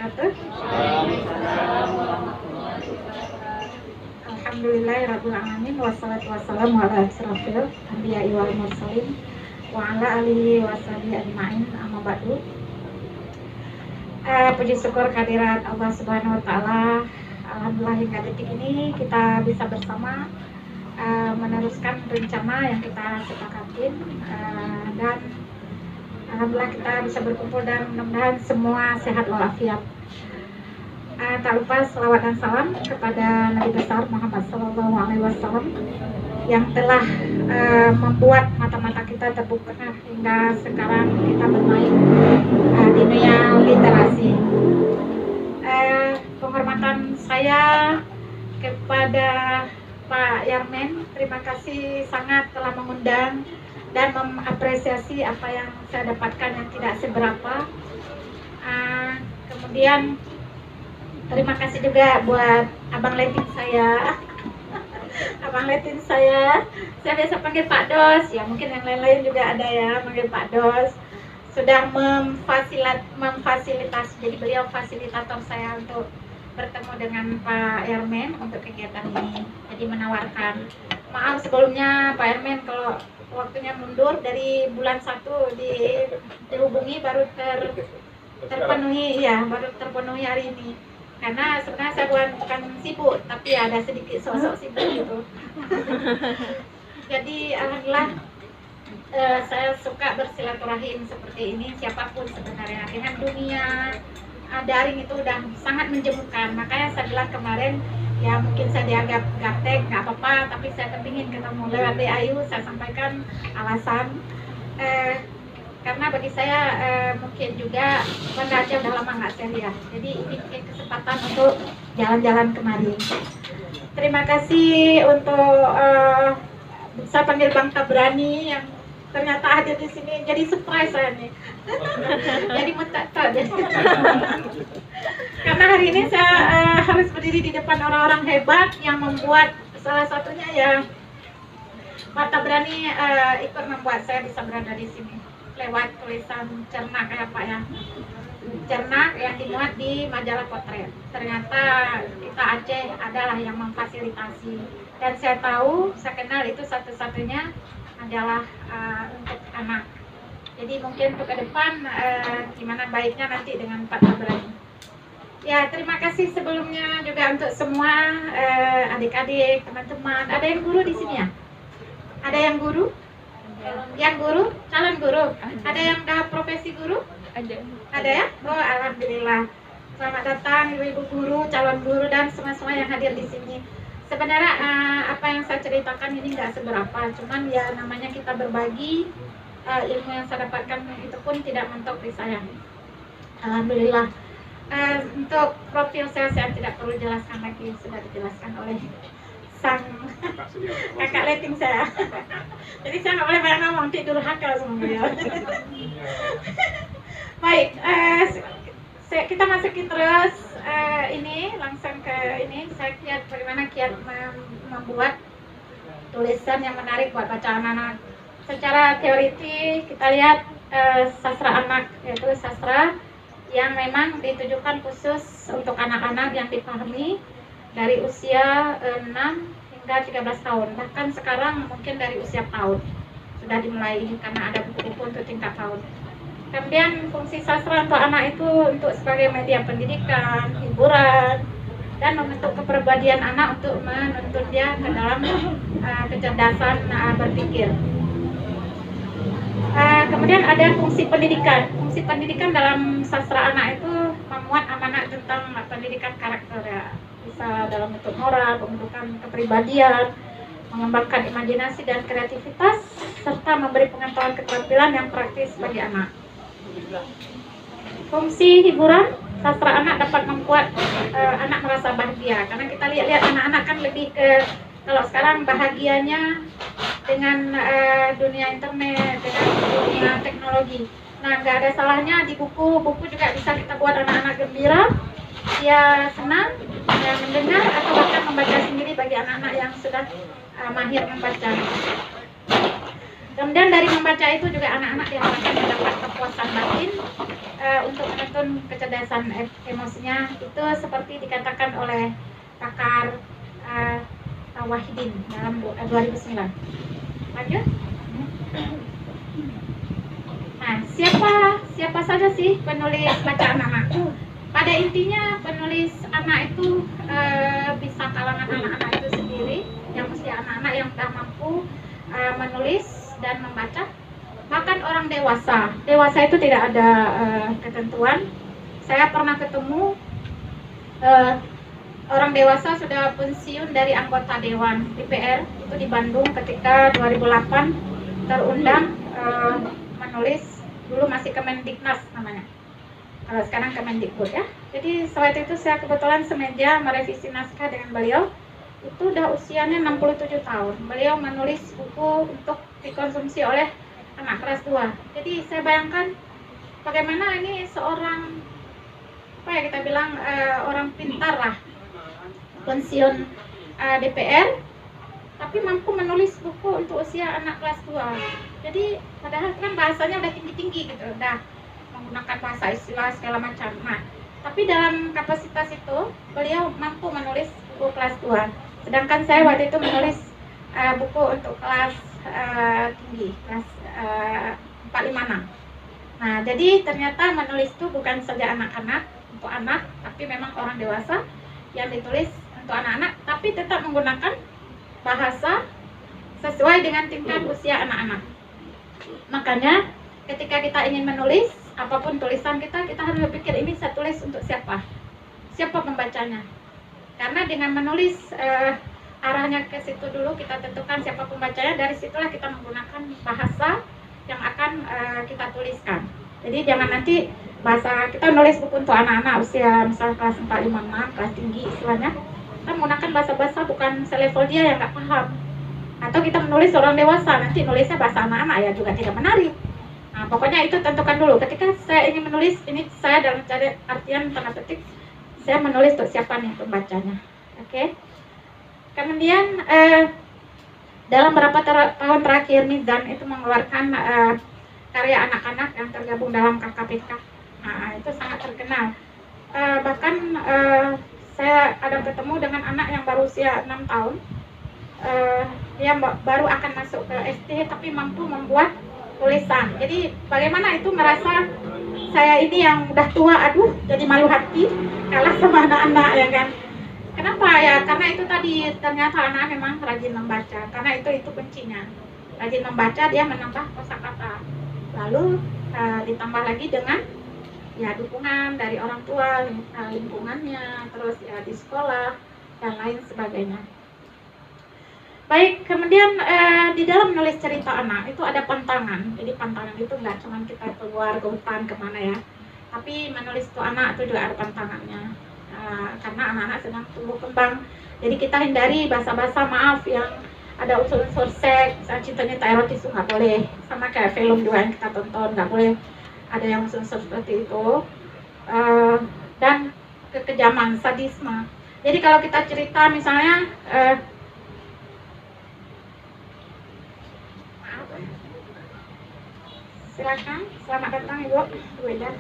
wabarakatuh. Alhamdulillahirabbil alamin wassalatu wassalamu ala asyrofil anbiya'i wal mursalin wa ala alihi washabihi ajmain, amma ba'du. Puji syukur kehadirat Allah Subhanahu wa taala. Alhamdulillah hingga detik ini kita bisa bersama meneruskan rencana yang kita sepakatin, dan alhamdulillah kita bisa berkumpul dan mudah-mudahan semua sehat walafiat. Tak lupa selawat dan salam kepada Nabi besar Muhammad SAW yang telah membuat mata-mata kita terbuka hingga sekarang kita bermain di dunia literasi. Penghormatan saya kepada Pak Yarmen, terima kasih sangat telah mengundang dan mengapresiasi apa yang saya dapatkan yang tidak seberapa. Kemudian terima kasih juga buat Abang Letin saya. Abang Letin saya biasa panggil Pak Dos, ya mungkin yang lain-lain juga ada ya panggil Pak Dos. Sudah memfasilitasi, jadi beliau fasilitator saya untuk bertemu dengan Pak Yarmen untuk kegiatan ini. Jadi menawarkan, maaf sebelumnya Pak Yarmen kalau waktunya mundur dari bulan 1 dihubungi baru terpenuhi ya, baru terpenuhi hari ini. Karena sebenarnya saya bukan sibuk, tapi ada sedikit sosok sibuk gitu. Jadi alhamdulillah saya suka bersilaturahim seperti ini, siapapun sebenarnya. Dengan dunia daring itu udah sangat menjemukan. Makanya saya bilang kemarin, ya mungkin saya dianggap gaptek, nggak apa-apa, tapi saya kepingin ketemu lewat Ayu. Saya sampaikan alasan. Karena bagi saya mungkin juga Banda Aceh udah lama nggak saya lihat. Jadi ini mungkin kesempatan untuk jalan-jalan kemari. Terima kasih untuk saya panggil Bang Tabrani yang ternyata hadir di sini. Jadi surprise saya nih. Jadi mentak-tak. Karena hari ini saya harus berdiri di depan orang-orang hebat yang membuat, salah satunya ya Pak Tabrani ikut membuat saya bisa berada di sini lewat tulisan cernak ya Pak ya, cernak yang dimuat di majalah Potret. Ternyata kita Aceh adalah yang memfasilitasi, dan saya tahu, saya kenal itu satu-satunya adalah untuk anak. Jadi mungkin untuk ke depan gimana baiknya nanti dengan Pak Tabrani. Ya, terima kasih sebelumnya juga untuk semua adik-adik, teman-teman. Ada yang guru di sini ya? Ada yang guru? Yang guru? Calon guru? Ada yang udah profesi guru? Ada ya? Oh, alhamdulillah. Selamat datang ibu-ibu guru, calon guru, dan semua-semua yang hadir di sini. Sebenarnya apa yang saya ceritakan ini nggak seberapa, cuman ya namanya kita berbagi, ilmu yang saya dapatkan itu pun tidak mentok di saya. Alhamdulillah. Untuk profil saya tidak perlu jelaskan lagi, sudah dijelaskan oleh sang kakak Leting saya. Jadi saya nggak boleh banyak ngomong, tidur haka sama beliau. Baik, kita masukin terus ini langsung ke ini. Saya kiat bagaimana kiat membuat tulisan yang menarik buat bacaan anak. Secara teoritis kita lihat sastra anak, yaitu sastra yang memang ditujukan khusus untuk anak-anak yang dipahami dari usia 6 hingga 13 tahun. Bahkan sekarang mungkin dari usia tahun sudah dimulai karena ada buku-buku untuk tingkat tahun. Kemudian fungsi sastra untuk anak itu untuk sebagai media pendidikan, hiburan, dan membentuk kepribadian anak untuk menuntun dia ke dalam kecerdasan berpikir. Kemudian ada fungsi pendidikan. Fungsi pendidikan dalam sastra anak itu memuat amanat tentang pendidikan karakter ya. Bisa dalam bentuk moral, pembentukan kepribadian, mengembangkan imajinasi dan kreativitas, serta memberi pengetahuan keterampilan yang praktis bagi anak. Fungsi hiburan, sastra anak dapat membuat anak merasa bahagia. Karena kita lihat anak-anak kan lebih ke, kalau sekarang bahagianya dengan dunia internet, dengan dunia teknologi. Nah, nggak ada salahnya di buku juga bisa kita buat anak-anak gembira, dia senang mendengar atau bahkan membaca sendiri bagi anak-anak yang sudah mahir membaca. Kemudian dari membaca itu juga anak-anak diharapkan mendapat kepuasan batin untuk menuntun kecerdasan emosinya. Itu seperti dikatakan oleh pakar Wahidin dalam 2009. Lanjut. Nah, siapa saja sih penulis bacaan anak? Pada intinya penulis anak itu bisa kalangan anak-anak itu sendiri, yang mesti anak-anak yang sudah mampu menulis dan membaca. Bahkan orang dewasa itu tidak ada ketentuan. Saya pernah ketemu orang dewasa sudah pensiun dari anggota Dewan DPR itu di Bandung ketika 2008 terundang menulis, dulu masih Kemendiknas namanya, kalau sekarang Kemendikbud ya. Jadi saat itu saya kebetulan semeja merevisi naskah dengan beliau. Itu udah usianya 67 tahun. Beliau menulis buku untuk dikonsumsi oleh anak kelas 2. Jadi saya bayangkan bagaimana ini seorang, apa ya kita bilang, orang pintar lah, pensiun DPR, tapi mampu menulis buku untuk usia anak kelas 2. Jadi padahal kan bahasanya udah tinggi-tinggi gitu, udah menggunakan bahasa istilah segala macam. Nah, tapi dalam kapasitas itu beliau mampu menulis buku kelas 2. Sedangkan saya waktu itu menulis buku untuk kelas tinggi, kelas 456. Nah, jadi ternyata menulis itu bukan saja anak-anak, untuk anak, tapi memang orang dewasa yang ditulis untuk anak-anak, tapi tetap menggunakan bahasa sesuai dengan tingkat usia anak-anak. Makanya ketika kita ingin menulis apapun tulisan kita harus berpikir ini saya tulis untuk siapa pembacanya. Karena dengan menulis arahnya ke situ dulu, kita tentukan siapa pembacanya, dari situlah kita menggunakan bahasa yang akan kita tuliskan. Jadi jangan nanti bahasa kita nulis buku untuk anak-anak usia misalnya kelas 4, 5, 6, kelas tinggi istilahnya, kita menggunakan bahasa-bahasa bukan selevel dia yang nggak paham. Atau kita menulis orang dewasa, nanti nulisnya bahasa anak-anak ya juga tidak menarik. Nah, pokoknya itu tentukan dulu. Ketika saya ingin menulis, ini saya dalam artian tanda petik, saya menulis untuk siapa nih pembacanya. Oke. Kemudian dalam beberapa tahun terakhir Mizan itu mengeluarkan karya anak-anak yang tergabung dalam KKPK. Nah, itu sangat terkenal. Bahkan saya ada ketemu dengan anak yang baru usia 6 tahun. Dia baru akan masuk ke SD tapi mampu membuat tulisan. Jadi bagaimana itu merasa saya ini yang udah tua, aduh jadi malu hati kalah sama anak-anak ya kan. Kenapa ya? Karena itu tadi ternyata anak memang rajin membaca. Karena itu kuncinya. Rajin membaca, dia menambah kosakata. Lalu ditambah lagi dengan ya dukungan dari orang tua, lingkungannya, terus ya di sekolah dan lain sebagainya. Baik, kemudian di dalam menulis cerita anak itu ada pantangan. Jadi pantangan itu nggak cuma kita keluar ke hutan kemana ya, tapi menulis itu anak itu juga ada pantangannya. Karena anak-anak sedang tumbuh kembang. Jadi kita hindari bahasa-bahasa maaf yang ada unsur-unsur seks, cinta-cinta erotis itu nggak boleh. Sama kayak film juga yang kita tonton, nggak boleh ada yang unsur-unsur seperti itu. Dan kekejaman, sadisme. Jadi kalau kita cerita misalnya silakan, selamat datang Ibu Ida.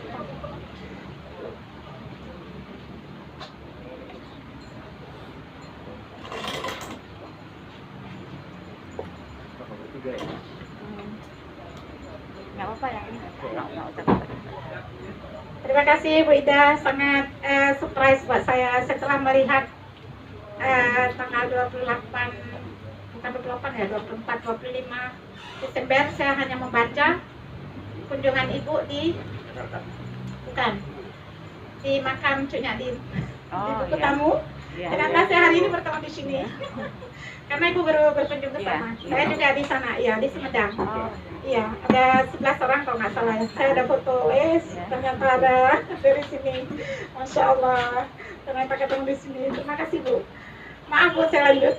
Nggak apa-apa ya ini. Terima kasih Bu Ida, sangat surprise buat saya setelah melihat tanggal 28, bukan 28 ya, 24, 25 Desember saya hanya membaca kunjungan Ibu di di makam Cuk Nyadin, di buku tamu. Ternyata saya hari ini bertemu di sini. Karena Ibu baru berkunjung ke sana. Saya juga di sana, ya di Sumedang. Iya, ada 11 orang kalau nggak salah. Saya ada foto, ternyata ada dari sini. Masya Allah, ternyata ketemu di sini. Terima kasih Bu. Maaf Bu, saya lanjut.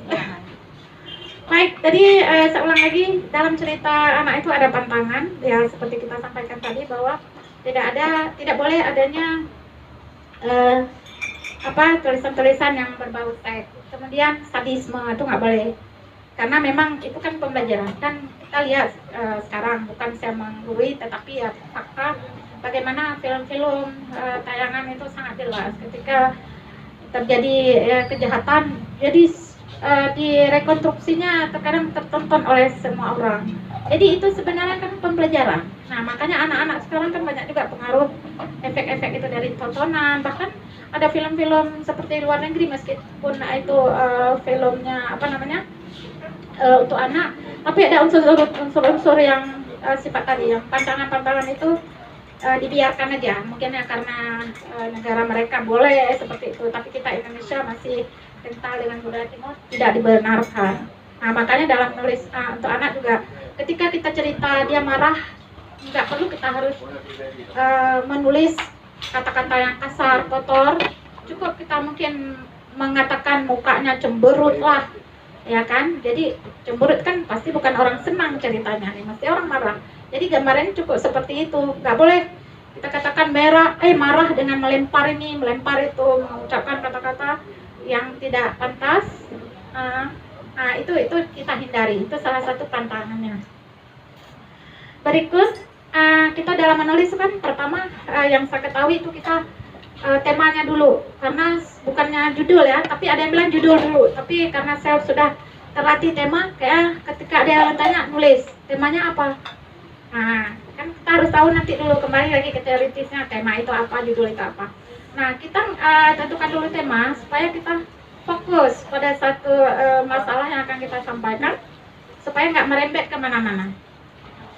Baik, tadi saya ulang lagi, dalam cerita anak itu ada pantangan, ya seperti kita sampaikan tadi bahwa tidak boleh adanya tulisan-tulisan yang berbau seks. Kemudian sadisme itu nggak boleh. karena memang itu kan pembelajaran. Dan kita lihat sekarang, bukan saya menggurui, tetapi ya fakta bagaimana film-film tayangan itu sangat jelas ketika terjadi kejahatan, jadi direkonstruksinya terkadang tertonton oleh semua orang. Jadi itu sebenarnya kan pembelajaran. Nah, makanya anak-anak sekarang kan banyak juga pengaruh efek-efek itu dari tontonan. Bahkan ada film-film seperti luar negeri, meskipun itu filmnya apa namanya untuk anak, tapi ada unsur-unsur yang sifat tadi, yang pantangan-pantangan itu dibiarkan aja. Mungkin ya karena negara mereka boleh seperti itu, tapi kita Indonesia masih kental dengan budaya timur, tidak dibenarkan. Nah, makanya dalam nulis untuk anak juga, ketika kita cerita dia marah, nggak perlu kita harus menulis kata-kata yang kasar, kotor. Cukup kita mungkin mengatakan mukanya cemberut lah, ya kan? Jadi cemberut kan pasti bukan orang senang ceritanya nih, pasti orang marah. Jadi gambarannya cukup seperti itu. Nggak boleh kita katakan marah dengan melempar ini, melempar itu, mengucapkan kata-kata yang tidak pantas. Nah, itu kita hindari. Itu salah satu pantangannya. Berikut kita dalam menulis kan pertama yang saya ketahui itu kita temanya dulu, karena bukannya judul ya, tapi ada yang bilang judul dulu. Tapi karena saya sudah terlatih tema, kayak ketika ada yang tanya nulis temanya apa, nah kan kita harus tahu nanti dulu, kembali lagi ke teoritisnya, tema itu apa, judul itu apa. Nah, kita tentukan dulu tema supaya kita fokus pada satu masalah yang akan kita sampaikan, supaya nggak merembet kemana-mana.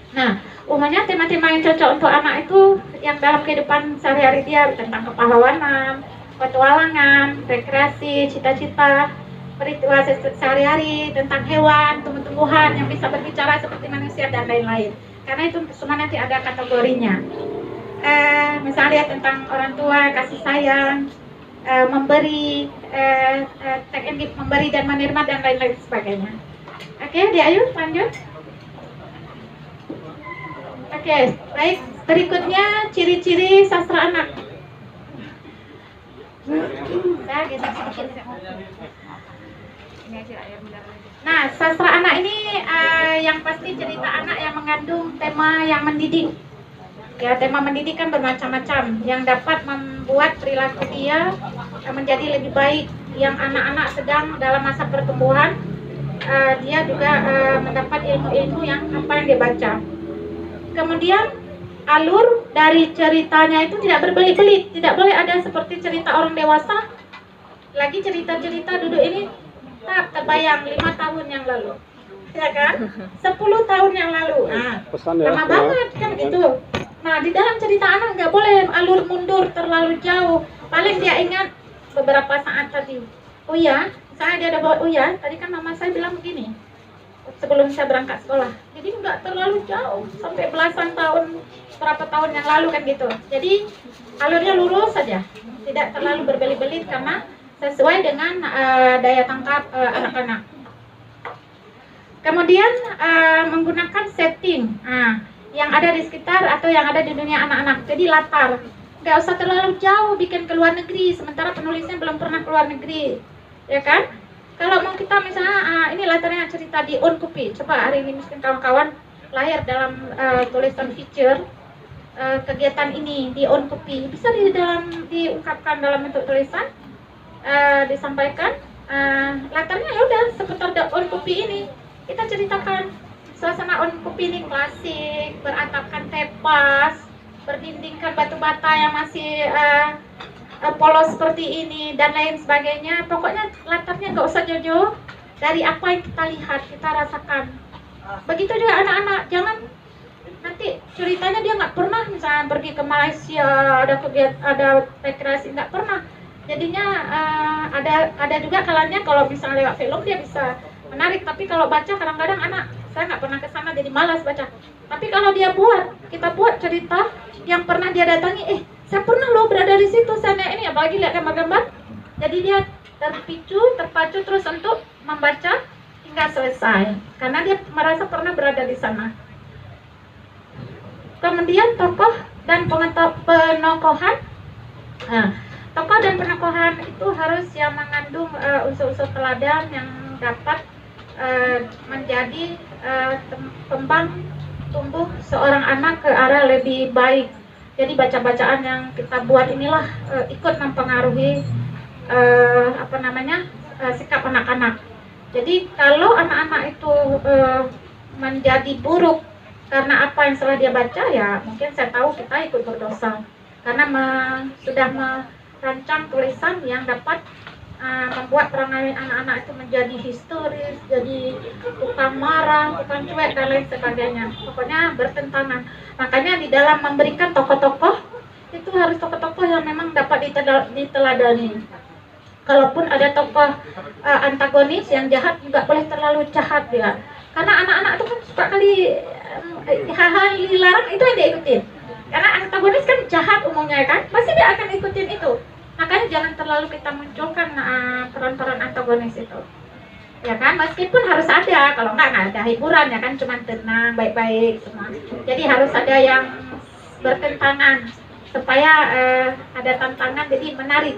Nah, umumnya tema-tema yang cocok untuk anak itu yang dalam kehidupan sehari-hari dia, tentang kepahlawanan, petualangan, rekreasi, cita-cita, peristiwa sehari-hari, tentang hewan, tumbuh-tumbuhan yang bisa berbicara seperti manusia dan lain-lain. Karena itu semua nanti ada kategorinya. Misalnya tentang orang tua, kasih sayang, memberi, take and give, memberi dan menerima, dan lain-lain sebagainya. Oke, Ayu lanjut. Oke, baik. Berikutnya ciri-ciri sastra anak. Saya geser sedikit. Nah, sastra anak ini yang pasti cerita anak yang mengandung tema yang mendidik. Ya, tema mendidik kan bermacam-macam, yang dapat membuat perilaku dia menjadi lebih baik. Yang anak-anak sedang dalam masa pertumbuhan, dia juga mendapat ilmu-ilmu yang apa yang dia baca. Kemudian alur dari ceritanya itu tidak berbelit-belit, tidak boleh ada seperti cerita orang dewasa. Lagi cerita-cerita duduk ini tak terbayang 5 tahun yang lalu, ya kan? 10 tahun yang lalu. Nah, lama banget kan gitu. Nah, di dalam cerita anak nggak boleh alur mundur terlalu jauh. Paling dia ingat beberapa saat tadi. Oh ya, misalnya dia ada bawa, oh ya, tadi kan mama saya bilang begini sebelum saya berangkat sekolah. Jadi nggak terlalu jauh, sampai belasan tahun, berapa tahun yang lalu kan gitu. Jadi alurnya lurus saja, tidak terlalu berbelit-belit karena sesuai dengan daya tangkap anak-anak. Kemudian menggunakan setting yang ada di sekitar atau yang ada di dunia anak-anak. Jadi latar, nggak usah terlalu jauh bikin ke luar negeri, sementara penulisnya belum pernah ke luar negeri, ya kan? Kalau mau kita misalnya ini latarnya cerita di Unkupi, coba hari ini mungkin kawan-kawan layar dalam tulisan feature kegiatan ini di Unkupi, bisa diungkapkan dalam bentuk tulisan, disampaikan. Latarnya ya udah seputar Unkupi ini, kita ceritakan suasana Unkupi ini klasik, beratapkan tepas, berdindingkan batu bata yang masih polos seperti ini dan lain sebagainya. Pokoknya latarnya nggak usah jauh-jauh dari apa yang kita lihat, kita rasakan. Begitu juga anak-anak, jangan nanti ceritanya dia nggak pernah misalnya pergi ke Malaysia, ada kegiatan, ada rekreasi, nggak pernah. Jadinya ada juga kalanya kalau misalnya lewat film dia bisa menarik, tapi kalau baca kadang-kadang anak saya nggak pernah ke sana jadi malas baca. Tapi kalau kita buat cerita yang pernah dia datangi, saya pernah loh berada di situ, sana ini, apalagi lihat gambar-gambar, jadi dia terpacu terus untuk membaca hingga selesai karena dia merasa pernah berada di sana. Kemudian tokoh dan penokohan. Tokoh dan penokohan itu harus yang mengandung unsur-unsur teladan yang dapat menjadi kembang tumbuh seorang anak ke arah lebih baik. Jadi baca-bacaan yang kita buat inilah ikut mempengaruhi sikap anak-anak. Jadi kalau anak-anak itu menjadi buruk karena apa yang telah dia baca, ya mungkin saya tahu kita ikut berdosa karena sudah merancang tulisan yang dapat membuat perangai anak-anak itu menjadi histeris, jadi tukang marah, tukang cuek dan lain sebagainya. Pokoknya bertentangan. Makanya di dalam memberikan tokoh-tokoh itu harus tokoh-tokoh yang memang dapat diteladani. Kalaupun ada tokoh antagonis yang jahat, nggak boleh terlalu jahat dia. Karena anak-anak itu kan suka kali hal-hal yang dilarang itu yang dia ikutin. Karena antagonis kan jahat umumnya kan, pasti dia akan ikutin itu. Makanya jangan terlalu kita munculkan peran-peran antagonis itu. Ya kan, meskipun harus ada, kalau nggak ada hiburan ya kan, cuma tenang, baik-baik semua. Jadi harus ada yang bertentangan supaya ada tantangan, jadi menarik.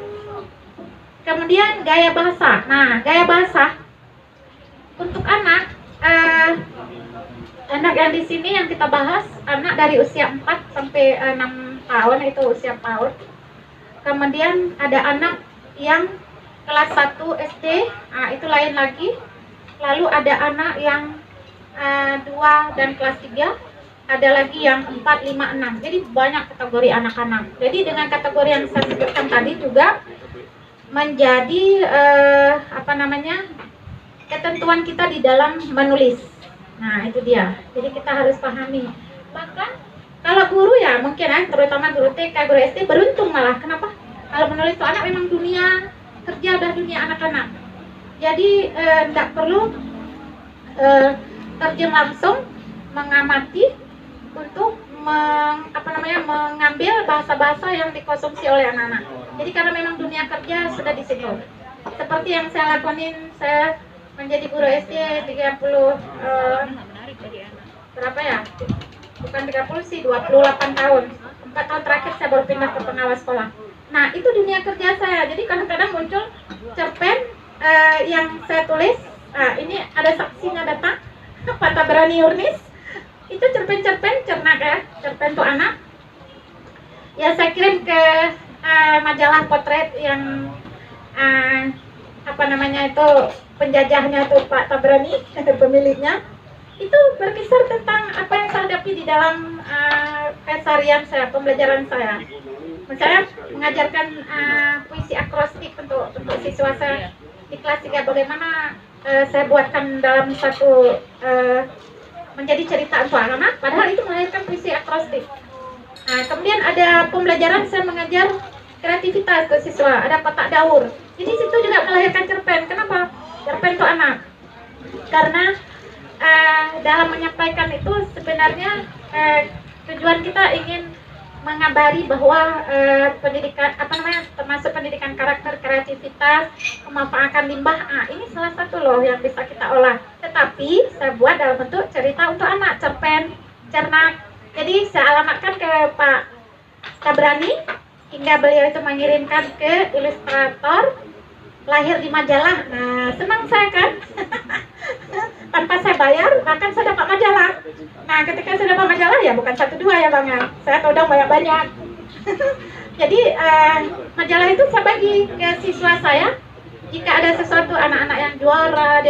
Kemudian gaya bahasa. Nah, gaya bahasa untuk anak yang di sini yang kita bahas, anak dari usia 4 sampai 6 tahun, itu usia PAUD. Kemudian ada anak yang kelas 1 SD, itu lain lagi. Lalu ada anak yang 2 dan kelas 3, ada lagi yang 4, 5, 6. Jadi banyak kategori anak-anak. Jadi dengan kategori yang saya sebutkan tadi juga menjadi ketentuan kita di dalam menulis. Nah, itu dia. Jadi kita harus pahami. Bahkan kalau guru ya mungkin terutama guru TK, guru SD beruntung malah. Kenapa? Kalau menulis itu anak memang dunia kerja dan dunia anak-anak. Jadi tidak perlu terjun langsung mengamati untuk mengambil bahasa-bahasa yang dikonsumsi oleh anak-anak. Jadi karena memang dunia kerja sudah di situ. Seperti yang saya lakonin, saya menjadi guru SD 30 berapa ya? Bukan 30 sih, 28 tahun. 4 tahun terakhir saya baru pindah ke pengawas sekolah. Nah, itu dunia kerja saya. Jadi kadang-kadang muncul cerpen yang saya tulis. Nah, ini ada saksinya datang, Pak Tabrani Yurnis. Itu cerpen-cerpen cernak ya, cerpen untuk anak. Ya saya kirim ke majalah potret yang itu penjajahnya tuh Pak Tabrani, pemiliknya. Itu berkisar tentang apa yang saya hadapi di dalam keseharian saya, pembelajaran saya. Misalnya mengajarkan puisi akrostik untuk siswa saya di kelas 3, bagaimana saya buatkan dalam satu menjadi cerita untuk anak, padahal itu melahirkan puisi akrostik. Nah, kemudian ada pembelajaran saya mengajar kreativitas ke siswa, ada kotak daur. Jadi situ juga melahirkan cerpen. Kenapa? Cerpen untuk anak. Karena dalam menyampaikan itu sebenarnya tujuan kita ingin mengabari bahwa pendidikan termasuk pendidikan karakter, kreativitas, memanfaatkan limbah. Ini salah satu loh yang bisa kita olah. Tetapi saya buat dalam bentuk cerita untuk anak, cerpen, cernak. Jadi saya alamatkan ke Pak Tabrani hingga beliau itu mengirimkan ke ilustrator, lahir di majalah. Nah, senang saya kan? Tanpa saya bayar, bahkan saya dapat majalah. Nah, ketika saya dapat majalah ya bukan 1-2 ya Bang ya. Saya todong banyak-banyak. Jadi majalah itu saya bagi ke siswa saya. Jika ada sesuatu anak-anak yang juara,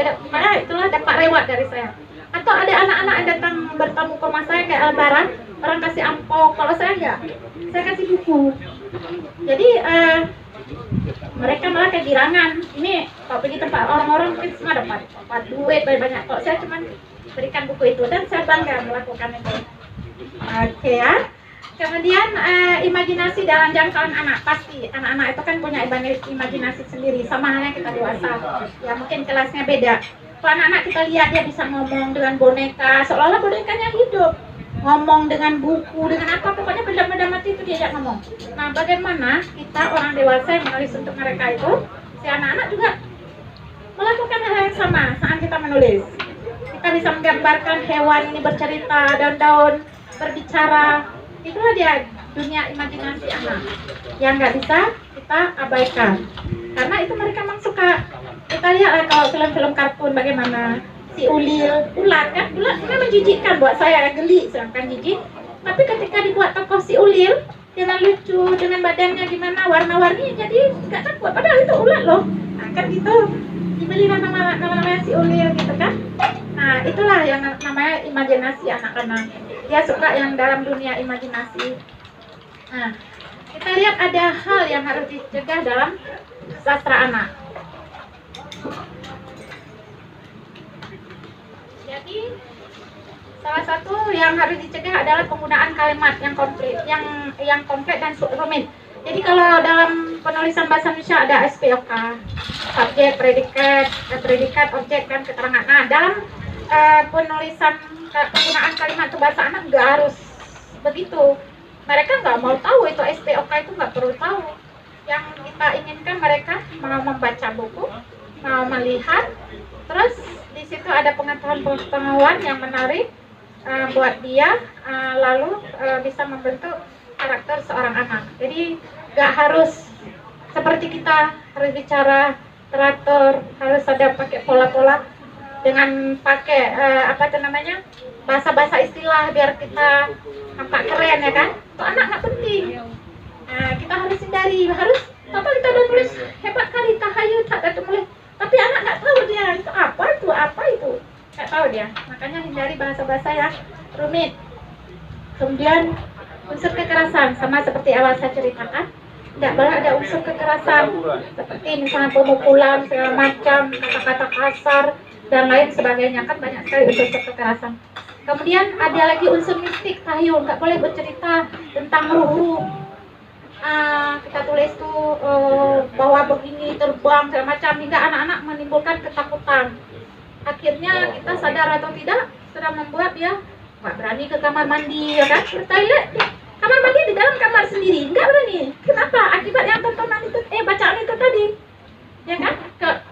itulah dapat reward dari saya. Atau ada anak-anak yang datang bertamu ke rumah saya kayak lebaran, orang kasih amplop. Kalau saya enggak, saya kasih buku. Jadi mereka malah kegirangan. Ini kalau pergi tempat orang-orang mungkin semua dapat duit banyak-banyak. Kalau saya cuma berikan buku itu dan saya bangga melakukan itu. Oke ya. Kemudian imajinasi dalam jangkauan anak. Pasti anak-anak itu kan punya imajinasi sendiri, sama halnya kita dewasa. Ya mungkin kelasnya beda. Kalau anak-anak kita lihat dia bisa ngomong dengan boneka, seolah-olah bonekanya hidup. Ngomong dengan buku, dengan apa, pokoknya benda-benda mati itu diajak ngomong. Nah, bagaimana kita orang dewasa yang menulis untuk mereka itu, si anak-anak juga melakukan hal yang sama saat kita menulis. Kita bisa menggambarkan hewan ini bercerita, daun-daun berbicara. Itulah dia dunia imajinasi anak yang nggak bisa kita abaikan. Karena itu mereka memang suka. Kita lihatlah kalau film-film kartun bagaimana si ulil, ulat kan, ulat memang menjijikkan buat saya, geli, sedangkan jijik. Tapi ketika dibuat tokoh si ulil dengan lucu, dengan badannya gimana, warna-warni, jadi nggak takut. Padahal itu ulat loh. Nah, kan gitu. Dibeli nama-namanya si ulil gitu kan. Nah, itulah yang namanya imajinasi anak-anak. Dia suka yang dalam dunia imajinasi. Nah, kita lihat ada hal yang harus dicegah dalam sastra anak. Jadi salah satu yang harus dicegah adalah penggunaan kalimat yang komplit dan rumit. Jadi kalau dalam penulisan bahasa Indonesia ada SPOK, subjek, predikat, objek, dan keterangan. Nah, dalam penulisan penggunaan kalimat itu bahasa anak nggak harus begitu. Mereka nggak mau tahu itu SPOK, itu nggak perlu tahu. Yang kita inginkan mereka mau membaca buku, mau melihat, terus di situ ada pengetahuan yang menarik buat dia, lalu bisa membentuk karakter seorang anak. Jadi nggak harus seperti kita harus bicara teratur, harus ada pakai pola-pola dengan pakai bahasa-bahasa istilah biar kita nampak keren ya kan. Itu anak nggak penting. Nah, kita harus hindari, apa kita udah tulis hebat kali, tahayul tak ada tulis, tapi anak nggak tahu dia itu apa itu nggak tahu dia. Makanya hindari bahasa-bahasa yang rumit. Kemudian unsur kekerasan, sama seperti awal saya ceritakan, tidak boleh ada unsur kekerasan seperti misalnya pemukulan segala macam, kata-kata kasar dan lain sebagainya, kan banyak sekali unsur kekerasan. Kemudian ada lagi unsur mistik, tahayul, nggak boleh bercerita tentang ruh. Kita tulis tuh bahwa begini terbang segala macam hingga anak-anak menimbulkan ketakutan. Akhirnya kita sadar atau tidak sudah membuat dia nggak berani ke kamar mandi, ya kan? Bertoilet kamar mandi di dalam kamar sendiri, nggak berani. Kenapa? Akibat yang tontonan itu, bacaan itu tadi, ya kan?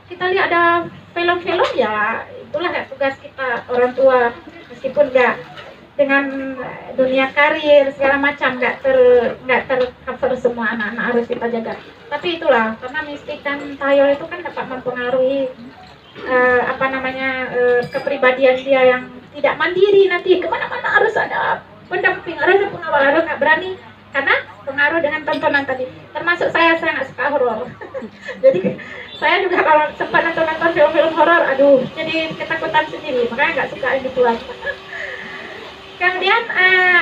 Kita lihat ada film-film, ya itulah ya tugas kita orang tua, meskipun nggak dengan dunia karir segala macam nggak tercover semua anak-anak harus kita jaga. Tapi itulah karena mistik dan tahayul itu kan dapat mempengaruhi kepribadian dia yang tidak mandiri, nanti kemana-mana harus ada pendamping, harus ada pengawal, harus nggak berani karena pengaruh dengan tontonan tadi. Termasuk saya nggak suka horor. Jadi saya juga kalau sempat nonton film-film horor, aduh jadi ketakutan sendiri, makanya nggak suka yang gituan. Kemudian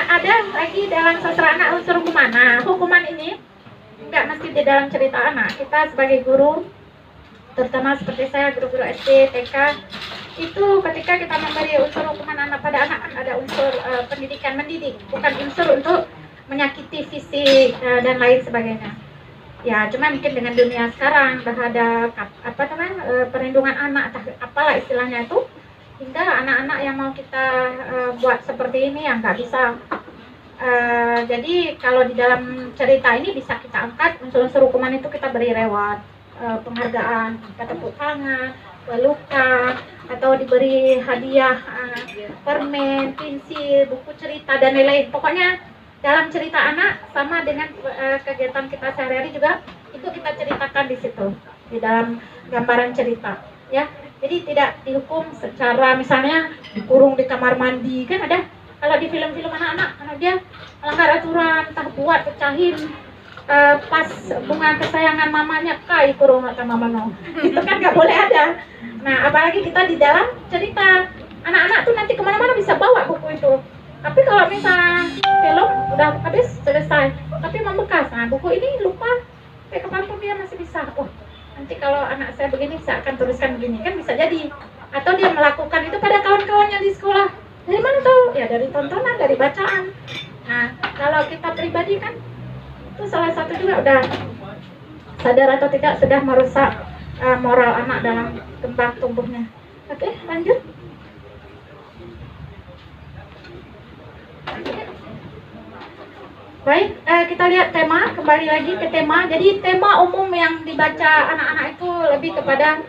ada lagi dalam sastra anak unsur hukuman. Nah, hukuman ini nggak mesti di dalam cerita anak. Kita sebagai guru, terutama seperti saya guru-guru SD, TK, itu ketika kita memberi unsur hukuman anak pada anak, kan ada unsur pendidikan, mendidik, bukan unsur untuk menyakiti fisik dan lain sebagainya. Ya, cuma mungkin dengan dunia sekarang ada perlindungan anak, apalah istilahnya itu, hingga anak-anak yang mau kita buat seperti ini yang nggak bisa. Jadi kalau di dalam cerita ini bisa kita angkat unsur-unsur hukuman itu, kita beri reward, penghargaan, tepuk tangan, pelukan, atau diberi hadiah permen, pensil, buku cerita dan lain-lain. Pokoknya dalam cerita anak sama dengan kegiatan kita sehari-hari juga itu kita ceritakan di situ di dalam gambaran cerita, ya. Jadi tidak dihukum secara misalnya dikurung di kamar mandi, kan ada kalau di film-film anak-anak karena dia melanggar aturan, entah buat pecahin pas bunga kesayangan mamanya kai kurung atau mama no. Itu kan nggak boleh ada. Nah, apalagi kita di dalam cerita, anak-anak tuh nanti kemana-mana bisa bawa buku itu. Tapi kalau misalnya film udah habis selesai, tapi membekas, nah buku ini lupa, kayak kapanpun dia masih bisa. Oh, nanti kalau anak saya begini saya akan tuliskan begini, kan bisa jadi. Atau dia melakukan itu pada kawan-kawannya di sekolah. Dari mana tuh? Ya dari tontonan, dari bacaan. Nah, kalau kita pribadi kan itu salah satu juga udah sadar atau tidak sudah merusak moral anak dalam kembang tumbuhnya. Oke, lanjut. Baik, kita lihat tema, kembali lagi ke tema. Jadi tema umum yang dibaca anak-anak itu lebih kepada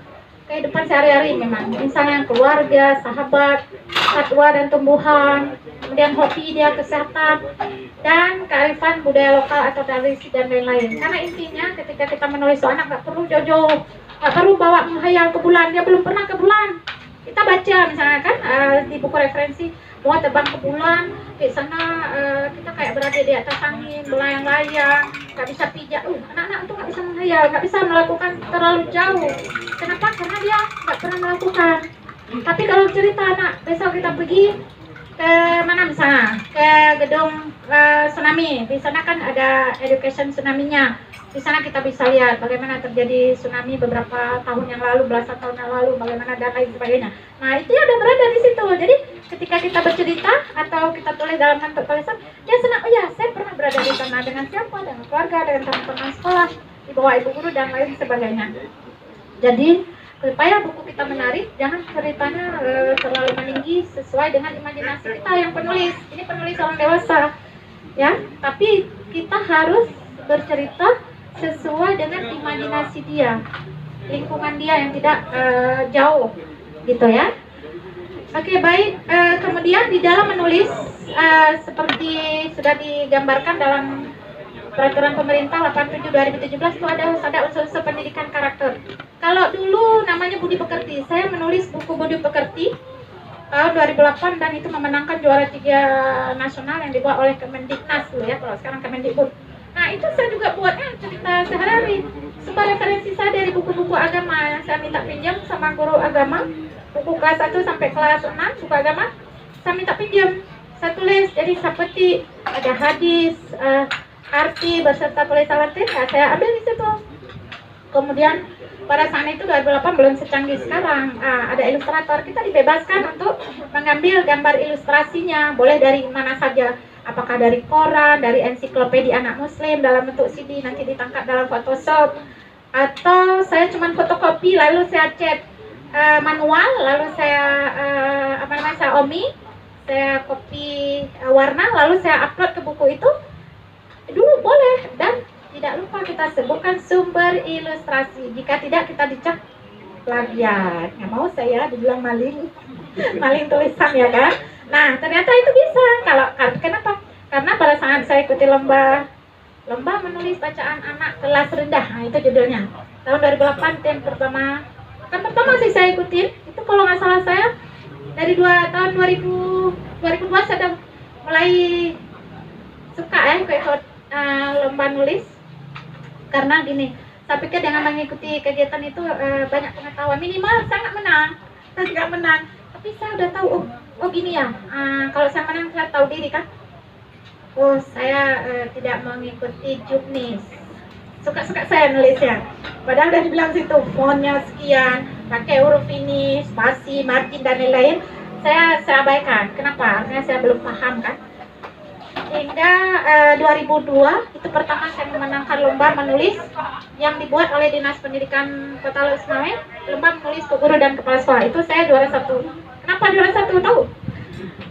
kehidupan sehari-hari memang. Misalnya keluarga, sahabat, satwa dan tumbuhan, kemudian hobi dia, kesehatan, dan kearifan budaya lokal atau tradisi dan lain-lain. Karena intinya ketika kita menulis anak nggak perlu jauh-jauh, nggak perlu bawa menghayal ke bulan, dia belum pernah ke bulan. kita baca misalnya kan di buku referensi mau terbang ke bulan, di sana kita kayak berada di atas angin, melayang-layang, nggak bisa pijak. Anak-anak itu nggak bisa menghayal, nggak bisa melakukan terlalu jauh. Kenapa? Karena dia nggak pernah melakukan. Tapi kalau cerita anak, besok kita pergi ke mana misalnya, ke gedung tsunami. Di sana kan ada education tsunami-nya. Di sana kita bisa lihat bagaimana terjadi tsunami beberapa tahun yang lalu, belasan tahun yang lalu, bagaimana dan lain sebagainya. Nah, itu ya udah berada di situ. Jadi ketika kita bercerita atau kita tulis dalam bentuk tulisan, dia senang, oh ya, saya pernah berada di sana dengan siapa, dengan keluarga, dengan teman-teman sekolah, di bawah ibu guru dan lain sebagainya. Jadi supaya buku kita menarik, jangan ceritanya terlalu meninggi sesuai dengan imajinasi kita yang penulis. Ini penulis orang dewasa, ya. Tapi kita harus bercerita sesuai dengan imajinasi dia, lingkungan dia yang tidak jauh, gitu ya. Oke, baik. Kemudian di dalam menulis seperti sudah digambarkan dalam peraturan pemerintah 87/2017 itu ada unsur-unsur pendidikan karakter. Kalau dulu namanya Budi Pekerti, saya menulis buku Budi Pekerti tahun 2008 dan itu memenangkan juara 3 nasional yang dibuat oleh Kemendiknas dulu ya, kalau sekarang Kemendikbud. Nah, itu saya juga buatnya cerita sehari-hari. Semua referensi saya dari buku-buku agama yang saya minta pinjam sama guru agama, buku kelas 1 sampai kelas 6 buku agama, saya minta pinjam. Saya tulis, jadi seperti ada hadis, arti beserta tulisan Latin, ya saya ambil di situ. Kemudian pada saat itu 2008 belum secanggih sekarang, ada ilustrator, kita dibebaskan untuk mengambil gambar ilustrasinya, boleh dari mana saja. Apakah dari koran, dari ensiklopedia anak muslim dalam bentuk CD nanti ditangkap dalam Photoshop, atau saya cuma fotokopi lalu saya cat manual, lalu saya saya omi, saya copy warna lalu saya upload ke buku itu. Dulu boleh, dan tidak lupa kita sebutkan sumber ilustrasi. Jika tidak kita dicap plagiat. Nggak mau saya dibilang maling, maling tulisan ya kan. Nah, ternyata itu bisa. Kenapa? Karena pada saat saya ikuti lomba menulis bacaan anak kelas rendah, nah itu judulnya. Tahun 2008 yang pertama sih saya ikutin. Itu kalau nggak salah saya dari tahun 2002 saya udah mulai suka ya ikut lomba nulis. Karena gini, saya pikir dengan mengikuti kegiatan itu banyak pengetahuan. Minimal saya nggak menang, tapi saya udah tahu. Oh gini ya, kalau saya menang saya tahu diri kan. Oh saya tidak mengikuti juknis. Suka-suka saya nulisnya. Padahal udah dibilang situ fontnya sekian, pakai huruf ini, spasi, margin dan lain-lain. Saya abaikan. Kenapa? Karena saya belum paham kan. Hingga 2002 itu pertama saya memenangkan lomba menulis yang dibuat oleh Dinas Pendidikan Kota Lusnawe, lomba menulis ke guru dan kepala sekolah. Itu saya juara 1. Kenapa juara 1 tahu?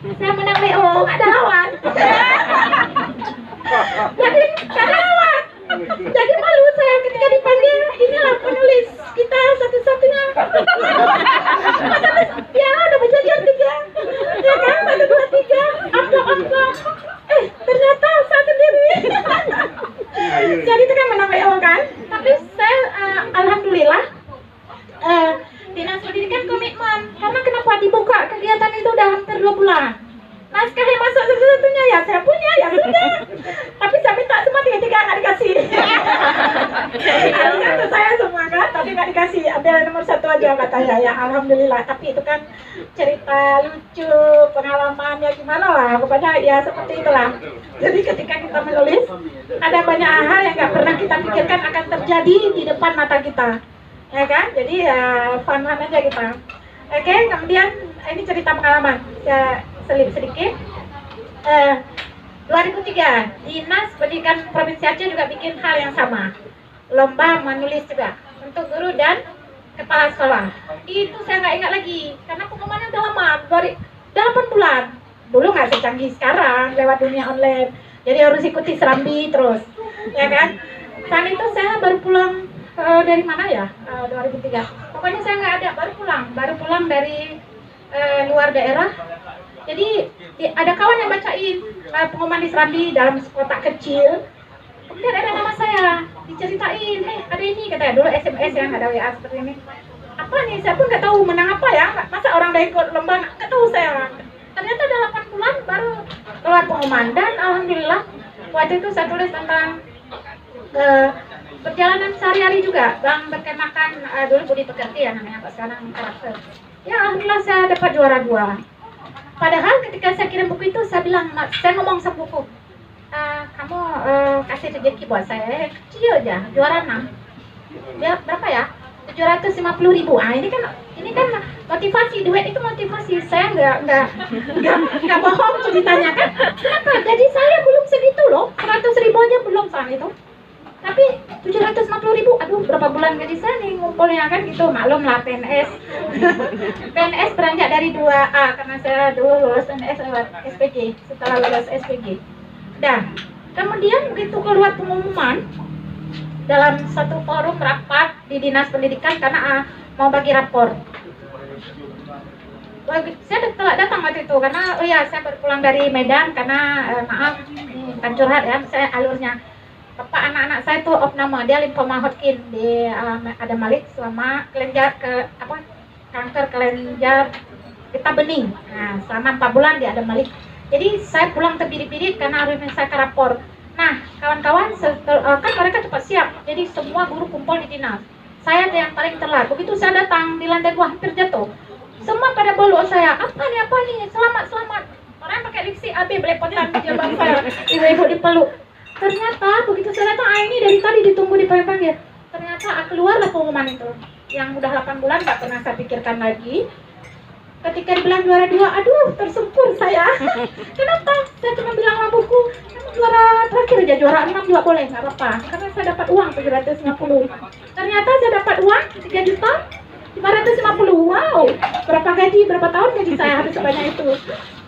Saya menang WO, nggak ada lawan. Jadi nggak ada lawan. Jadi malu saya ketika dipanggil, inilah penulis kita satu-satunya. Ya udah berjadian 3, ya kan 1, 2, 3, apa. Ternyata saya sendiri. Jadi itu kan menang WO kan. Tapi saya alhamdulillah Dinas Pendidikan komitmen. Karena kenapa dibuka kegiatan itu udah hampir 2 bulan. Naskah yang masuk satu-satunya ya saya punya, ya sudah. Tapi saya minta semua 3 nggak dikasih. Harusnya saya semua kan, tapi nggak dikasih. Ambil nomor 1 aja katanya ya. Alhamdulillah. Tapi itu kan cerita lucu, pengalamannya gimana lah. Pokoknya ya seperti itulah. Jadi ketika kita menulis, ada banyak hal yang nggak pernah kita pikirkan akan terjadi di depan mata kita. Ya kan? Jadi ya fun aja kita. Oke, kemudian ini cerita pengalaman. Ya, selip sedikit. 2003 Dinas Pendidikan Provinsi Aceh juga bikin hal yang sama, lomba menulis juga untuk guru dan kepala sekolah. Itu saya nggak ingat lagi karena pengumumannya udah lama, 8 bulan. Dulu nggak secanggih sekarang lewat dunia online, jadi harus ikuti serambi terus, ya kan. Saat itu saya baru pulang dari mana ya, 2003. Pokoknya saya nggak ada, baru pulang dari luar daerah. Jadi ada kawan yang bacain pengumuman di Serambi dalam kotak kecil. Kemudian ada nama saya, diceritain, ada ini katanya, dulu SMS ya, nggak ada WA seperti ini. apa nih, saya pun nggak tahu menang apa ya, masa orang udah ikut lomba nggak tahu saya. Ternyata ada 8 bulan baru keluar pengumuman, dan alhamdulillah waktu itu saya tulis tentang perjalanan sehari-hari juga, yang bertemakan dulu budi pekerti ya namanya, Pak, sekarang karakter. Ya alhamdulillah saya dapat juara 2. Padahal ketika saya kirim buku itu saya bilang, saya ngomong sama buku, kamu kasih rezeki buat saya, kecil aja, juara 6. Dia berapa ya? 750.000. Ini kan motivasi, duit itu motivasi. Saya nggak bohong ceritanya kan. Kenapa? Jadi saya belum segitu loh, 100.000 aja belum saat itu. Tapi 750.000, aduh berapa bulan gaji saya nih ngumpulnya kan gitu. Maklum lah PNS. PNS beranjak dari 2A karena saya dulu lulus PNS lewat SPG. Setelah lulus SPG, dan kemudian begitu keluar pengumuman dalam satu forum rapat di Dinas Pendidikan karena mau bagi rapor. Saya telah datang waktu itu karena saya baru pulang dari Medan karena maaf bukan curhat ya, saya alurnya bapak anak-anak saya itu opname, dia limfoma Hodgkin di ada Malik selama kanker kelenjar getah bening. Nah, selama 4 bulan dia ada Malik. Jadi saya pulang terbirit-birit karena harusnya saya ke rapor. Nah, kawan-kawan kan mereka cepat siap. Jadi semua guru kumpul di dinas. Saya yang paling telat. Begitu saya datang di lantai 2 hampir jatuh. Semua pada belok saya. Apa nih? Selamat. Orang pakai lipstick AB belepotan di jilbab saya. Ibu-ibu dipeluk. Ternyata begitu saya datang, ini dari tadi ditunggu dipanggil. Ternyata keluarlah pengumuman itu. Yang udah 8 bulan gak pernah saya pikirkan lagi. Ketika dibilang juara 2, aduh tersempur saya. Kenapa? Saya cuma bilang sama buku, kamu juara terakhir aja, juara 6 juga boleh, nggak apa-apa. Karena saya dapat uang 750. Ternyata saya dapat uang 3.550.000. Wow, berapa tahun gaji saya habis sebanyak itu.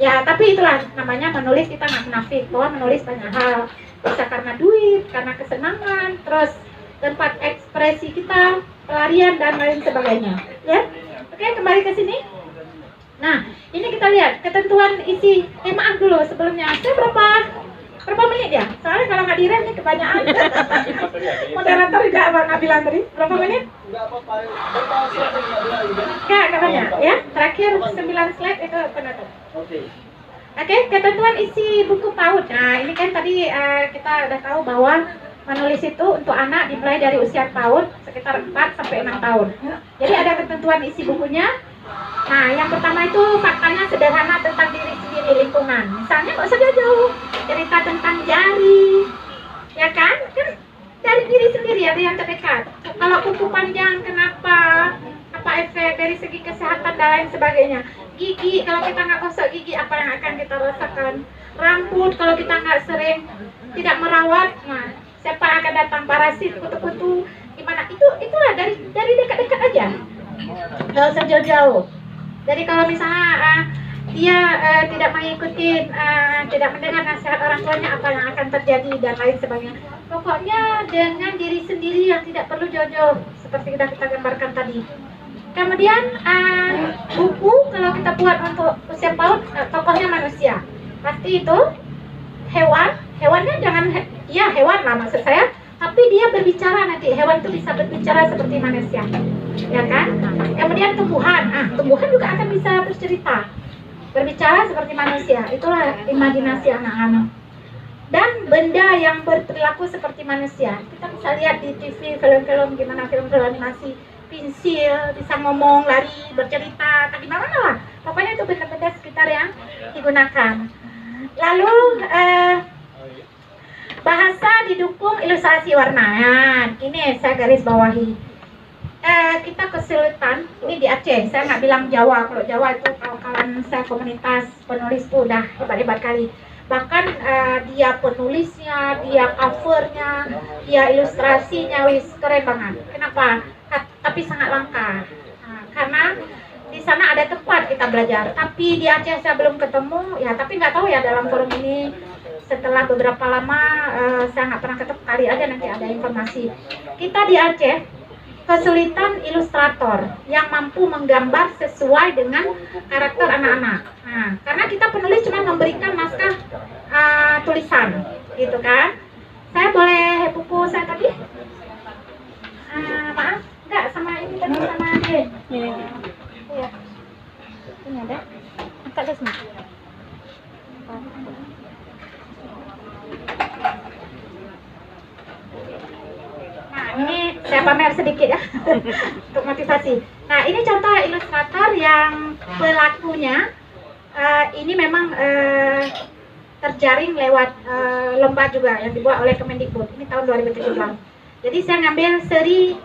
Ya, tapi itulah namanya menulis, kita nggak munafik bahwa menulis banyak hal. Bisa karena duit, karena kesenangan, terus tempat ekspresi kita, pelarian dan lain sebagainya. Ya, oke, kembali ke sini. Nah, ini kita lihat ketentuan isi. Maaf dulu sebelumnya. Saya berapa menit ya? Soalnya kalau nggak direm ini kebanyakan. Moderator juga nggak bilang tadi. Berapa menit? Nggak apa-apa. Nggak banyak ya. Terakhir 9 slide itu penutup. Oke, ketentuan isi buku PAUD. Nah, ini kan tadi kita udah tahu bahwa menulis itu untuk anak dimulai dari usia PAUD sekitar 4 sampai 6 tahun. Jadi ada ketentuan isi bukunya. Nah, yang pertama itu faktanya sederhana tentang diri sendiri, lingkungan. Misalnya nggak usah jauh, cerita tentang jari, ya kan? Kan dari diri sendiri ada yang terdekat. Kalau kuku panjang, kenapa? Apa efek dari segi kesehatan dan lain sebagainya? Gigi, kalau kita nggak gosok gigi, apa yang akan kita rasakan? Rambut, kalau kita nggak sering tidak merawat, nah siapa yang akan datang? Parasit, kutu-kutu, gimana? Itulah dari dekat-dekat aja. Nggak usah jauh-jauh. Jadi kalau misalnya dia tidak mengikuti, tidak mendengar nasihat orang tuanya, apa yang akan terjadi dan lain sebagainya. Pokoknya dengan diri sendiri yang tidak perlu jauh-jauh, seperti kita gambarkan tadi. Kemudian buku kalau kita buat untuk usia PAUD, tokohnya manusia. Pasti itu hewannya jangan, ya hewan lah maksud saya. Tapi dia berbicara nanti, hewan itu bisa berbicara seperti manusia, ya kan? Kemudian tumbuhan juga akan bisa bercerita, berbicara seperti manusia. Itulah imajinasi anak-anak. Dan benda yang berperilaku seperti manusia, kita bisa lihat di TV, film-film, gimana film-film animasi, pensil, bisa ngomong, lari, bercerita, tak gimana lah. Pokoknya itu benda-benda sekitar yang digunakan. Lalu bahasa didukung ilustrasi warna. Nah, ini saya garis bawahi. Kita kesulitan, ini di Aceh, saya nggak bilang Jawa. Kalau Jawa itu kawan-kawan saya komunitas penulis itu udah hebat-hebat kali. Bahkan dia penulisnya, dia covernya, dia ilustrasinya, wis keren banget. Kenapa? Tapi sangat langka. Nah, karena di sana ada tempat kita belajar. Tapi di Aceh saya belum ketemu. Ya, tapi nggak tahu ya dalam forum ini. Setelah beberapa lama saya nggak pernah ketemu, kali aja nanti ada informasi. Kita di Aceh kesulitan ilustrator yang mampu menggambar sesuai dengan karakter anak-anak. Nah, karena kita penulis cuma memberikan naskah tulisan, gitu kan? Saya boleh buku saya tadi? Maaf, nggak sama ini tadi sama dia. Resmi. Nah, ini saya pamer sedikit ya untuk motivasi. Nah, ini contoh ilustrator yang pelakunya ini memang terjaring lewat lomba juga yang dibuat oleh Kemendikbud. Ini tahun 2017. Jadi saya ngambil seri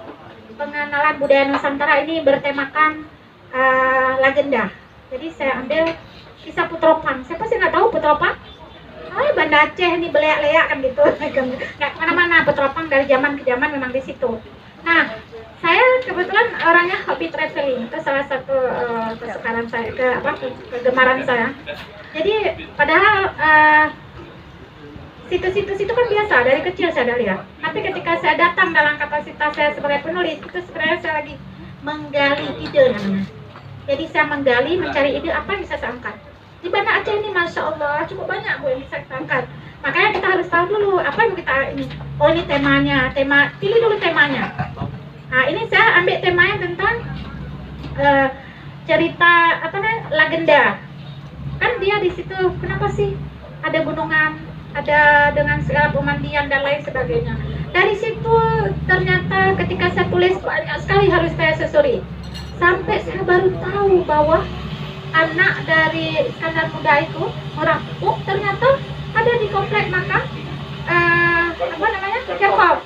pengenalan budaya Nusantara ini bertemakan legenda. Jadi saya ambil kisah Putropang. Siapa sih nggak tahu Putropang? Oh, Banda Aceh ini beleak-leak kan gitu. Nggak kemana-mana, Putropang dari zaman ke zaman memang di situ. Nah, saya kebetulan orangnya hobi traveling. Itu salah satu kesukaan saya, kegemaran saya. Jadi padahal situs-situs itu kan biasa, dari kecil saya udah lihat. Tapi ketika saya datang dalam kapasitas saya sebagai penulis, itu sebenarnya saya lagi menggali ide namanya. Jadi saya menggali, mencari ide apa yang bisa saya angkat. Di Banda Aceh ini Masya Allah cukup banyak Bu yang bisa kita angkat. Makanya kita harus tahu dulu apa yang kita ini. Oh, ini temanya, pilih dulu temanya. Nah, ini saya ambil temanya tentang cerita legenda. Kan dia di situ kenapa sih ada gunungan, ada dengan segala pemandian dan lain sebagainya. Dari situ ternyata ketika saya tulis banyak sekali harus saya susuri. Sampai saya baru tahu bahwa anak dari Iskandar Muda itu Merapuk ternyata ada di komplek makam Kerkop.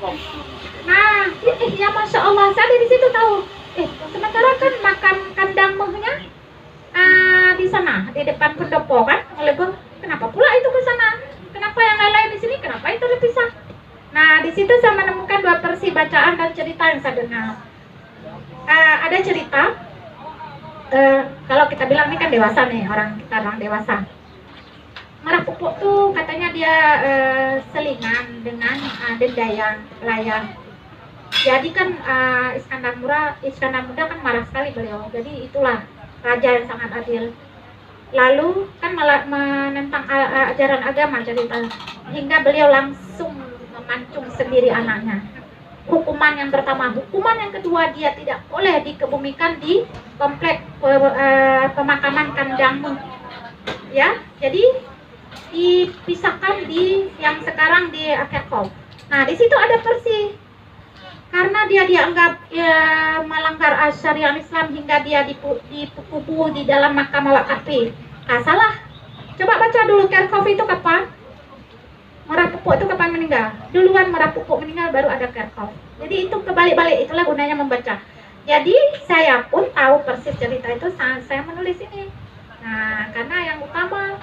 Nah, ya Masya Allah, saya dari situ tahu. Sementara kan makam kandang mehnya di sana, di depan pendopo kan, kenapa pula itu ke sana? Kenapa yang lain-lain di sini? Kenapa itu dipisah? Nah, di situ saya menemukan dua versi bacaan dan cerita yang saya dengar. Ada cerita, kalau kita bilang ini kan dewasa nih, kita orang dewasa. Merah Pupuk tuh katanya dia selingan dengan Dendayang Layang. Jadi kan Iskandar Muda kan marah sekali beliau. Jadi itulah raja yang sangat adil. Lalu kan menentang ajaran agama cerita, hingga beliau langsung memancung sendiri anaknya. Hukuman yang pertama, hukuman yang kedua, dia tidak boleh dikebumikan di komplek pemakaman Kandangmu. Ya, jadi dipisahkan di yang sekarang di Kerkop. Nah, di situ ada versi karena dia dianggap melanggar syariat Islam hingga dia dikubur di dalam makam Wakafi. Nah, salah. Coba baca dulu Kerkop itu kapan? Merah Pupuk itu kapan meninggal? Duluan Merah Pupuk meninggal baru ada Kerkop. Jadi itu kebalik-balik, itulah gunanya membaca. Jadi saya pun tahu persis cerita itu saat saya menulis ini. Nah, karena yang utama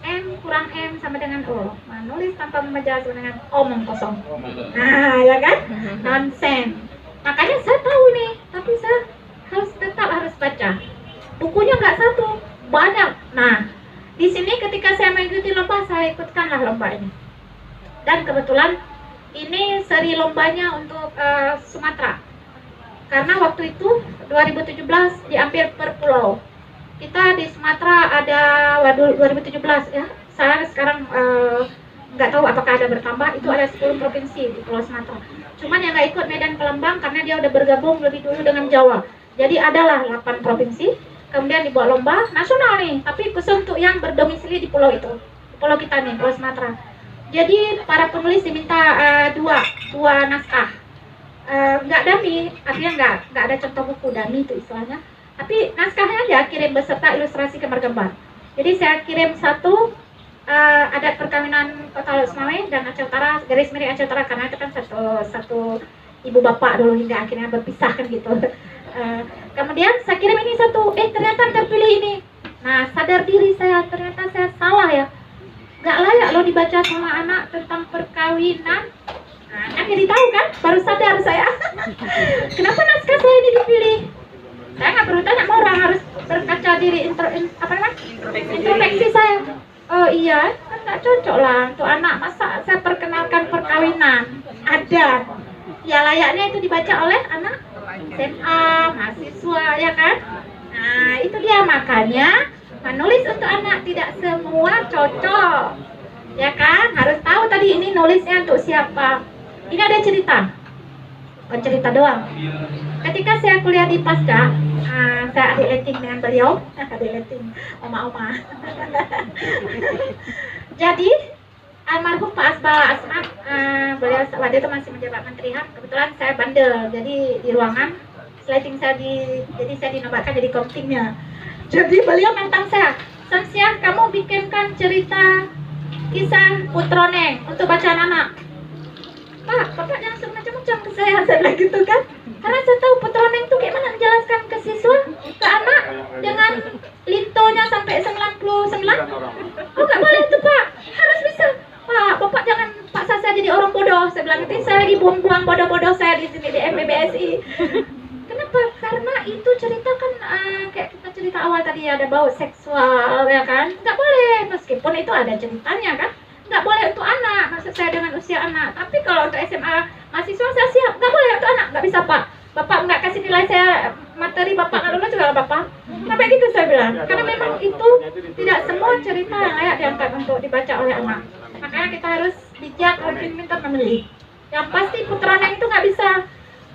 M kurang M sama dengan O. Menulis tanpa membaca sama dengan omong kosong. Nah, ya kan? Nonsense. Makanya saya tahu nih, tapi saya tetap harus baca. Bukunya nggak satu, banyak. Nah, di sini ketika saya mengikuti lomba, saya ikutkanlah lomba ini. Dan kebetulan ini seri lombanya untuk Sumatera. Karena waktu itu 2017 diambil per pulau. Kita di Sumatera ada 2017 ya. Saya sekarang nggak tahu apakah ada bertambah. Itu ada 10 provinsi di Pulau Sumatera. Cuman yang nggak ikut Medan Palembang karena dia udah bergabung lebih dulu dengan Jawa. Jadi adalah 8 provinsi. Kemudian dibuat lomba nasional nih. Tapi khusus untuk yang berdomisili di pulau itu, di pulau kita nih, Pulau Sumatera. Jadi para penulis diminta dua naskah. Nggak dummy, artinya nggak ada contoh buku, dummy itu istilahnya. Tapi naskahnya aja kirim beserta ilustrasi gambar-gambar. Jadi saya kirim satu adat perkawinan Kota Lusmawe dan Aceh Utara, garis miring Aceh Utara, karena itu kan satu ibu bapak dulu hingga akhirnya berpisah kan gitu. Kemudian saya kirim ini satu, ternyata terpilih ini. Nah, sadar diri saya, ternyata saya salah ya. Gak layak loh dibaca sama anak tentang perkawinan. Nah, kan jadi tahu kan, baru sadar saya. Kenapa naskah saya ini dipilih? Saya nggak perlu tanya sama orang, harus berkaca diri, introspeksi saya. Oh iya, kan nggak cocok lah untuk anak. Masa saya perkenalkan perkawinan, adat. Ya layaknya itu dibaca oleh anak SMA, mahasiswa, ya kan? Nah, itu dia, makanya menulis untuk anak tidak semua cocok, ya kan? Harus tahu tadi ini nulisnya untuk siapa. Ini ada cerita, bukan cerita doang. Ketika saya kuliah di Pasca, Saya adik letting dengan beliau, adik letting oma-oma. Jadi almarhum Pak Asbal Asmat, beliau waktu itu masih menjabat menteri HAM. Kebetulan saya bandel, jadi di ruangan sliding jadi saya dinobatkan jadi komtingnya. Jadi beliau mentang saya, Samsiah, kamu bikinkan cerita kisah Putroneng untuk bacaan anak. Pak, Bapak jangan suruh macam-macam ke saya bilang gitu kan. Karena saya tahu Putroneng itu kayak mana menjelaskan ke siswa, ke anak dengan lintonya sampai 99. Oh, nggak boleh itu Pak, harus bisa. Pak, Bapak jangan paksa saya jadi orang bodoh. Saya bilang itu saya lagi buang-buang bodoh-bodoh saya di sini di MBBSI. Kenapa? Karena itu cerita kan kayak kita cerita awal tadi ada bau seksual ya kan. Nggak boleh, meskipun itu ada ceritanya kan. Nggak boleh untuk anak, maksud saya dengan usia anak. Tapi kalau untuk SMA mahasiswa saya siap. Nggak boleh untuk anak, nggak bisa Pak. Bapak nggak kasih nilai saya materi Bapak nggak lulus juga Bapak. Kenapa gitu saya bilang? Karena memang itu tidak semua cerita yang layak diangkat untuk dibaca oleh anak. Makanya kita harus bijak, harus pintar memilih. Yang pasti Putroneng itu nggak bisa.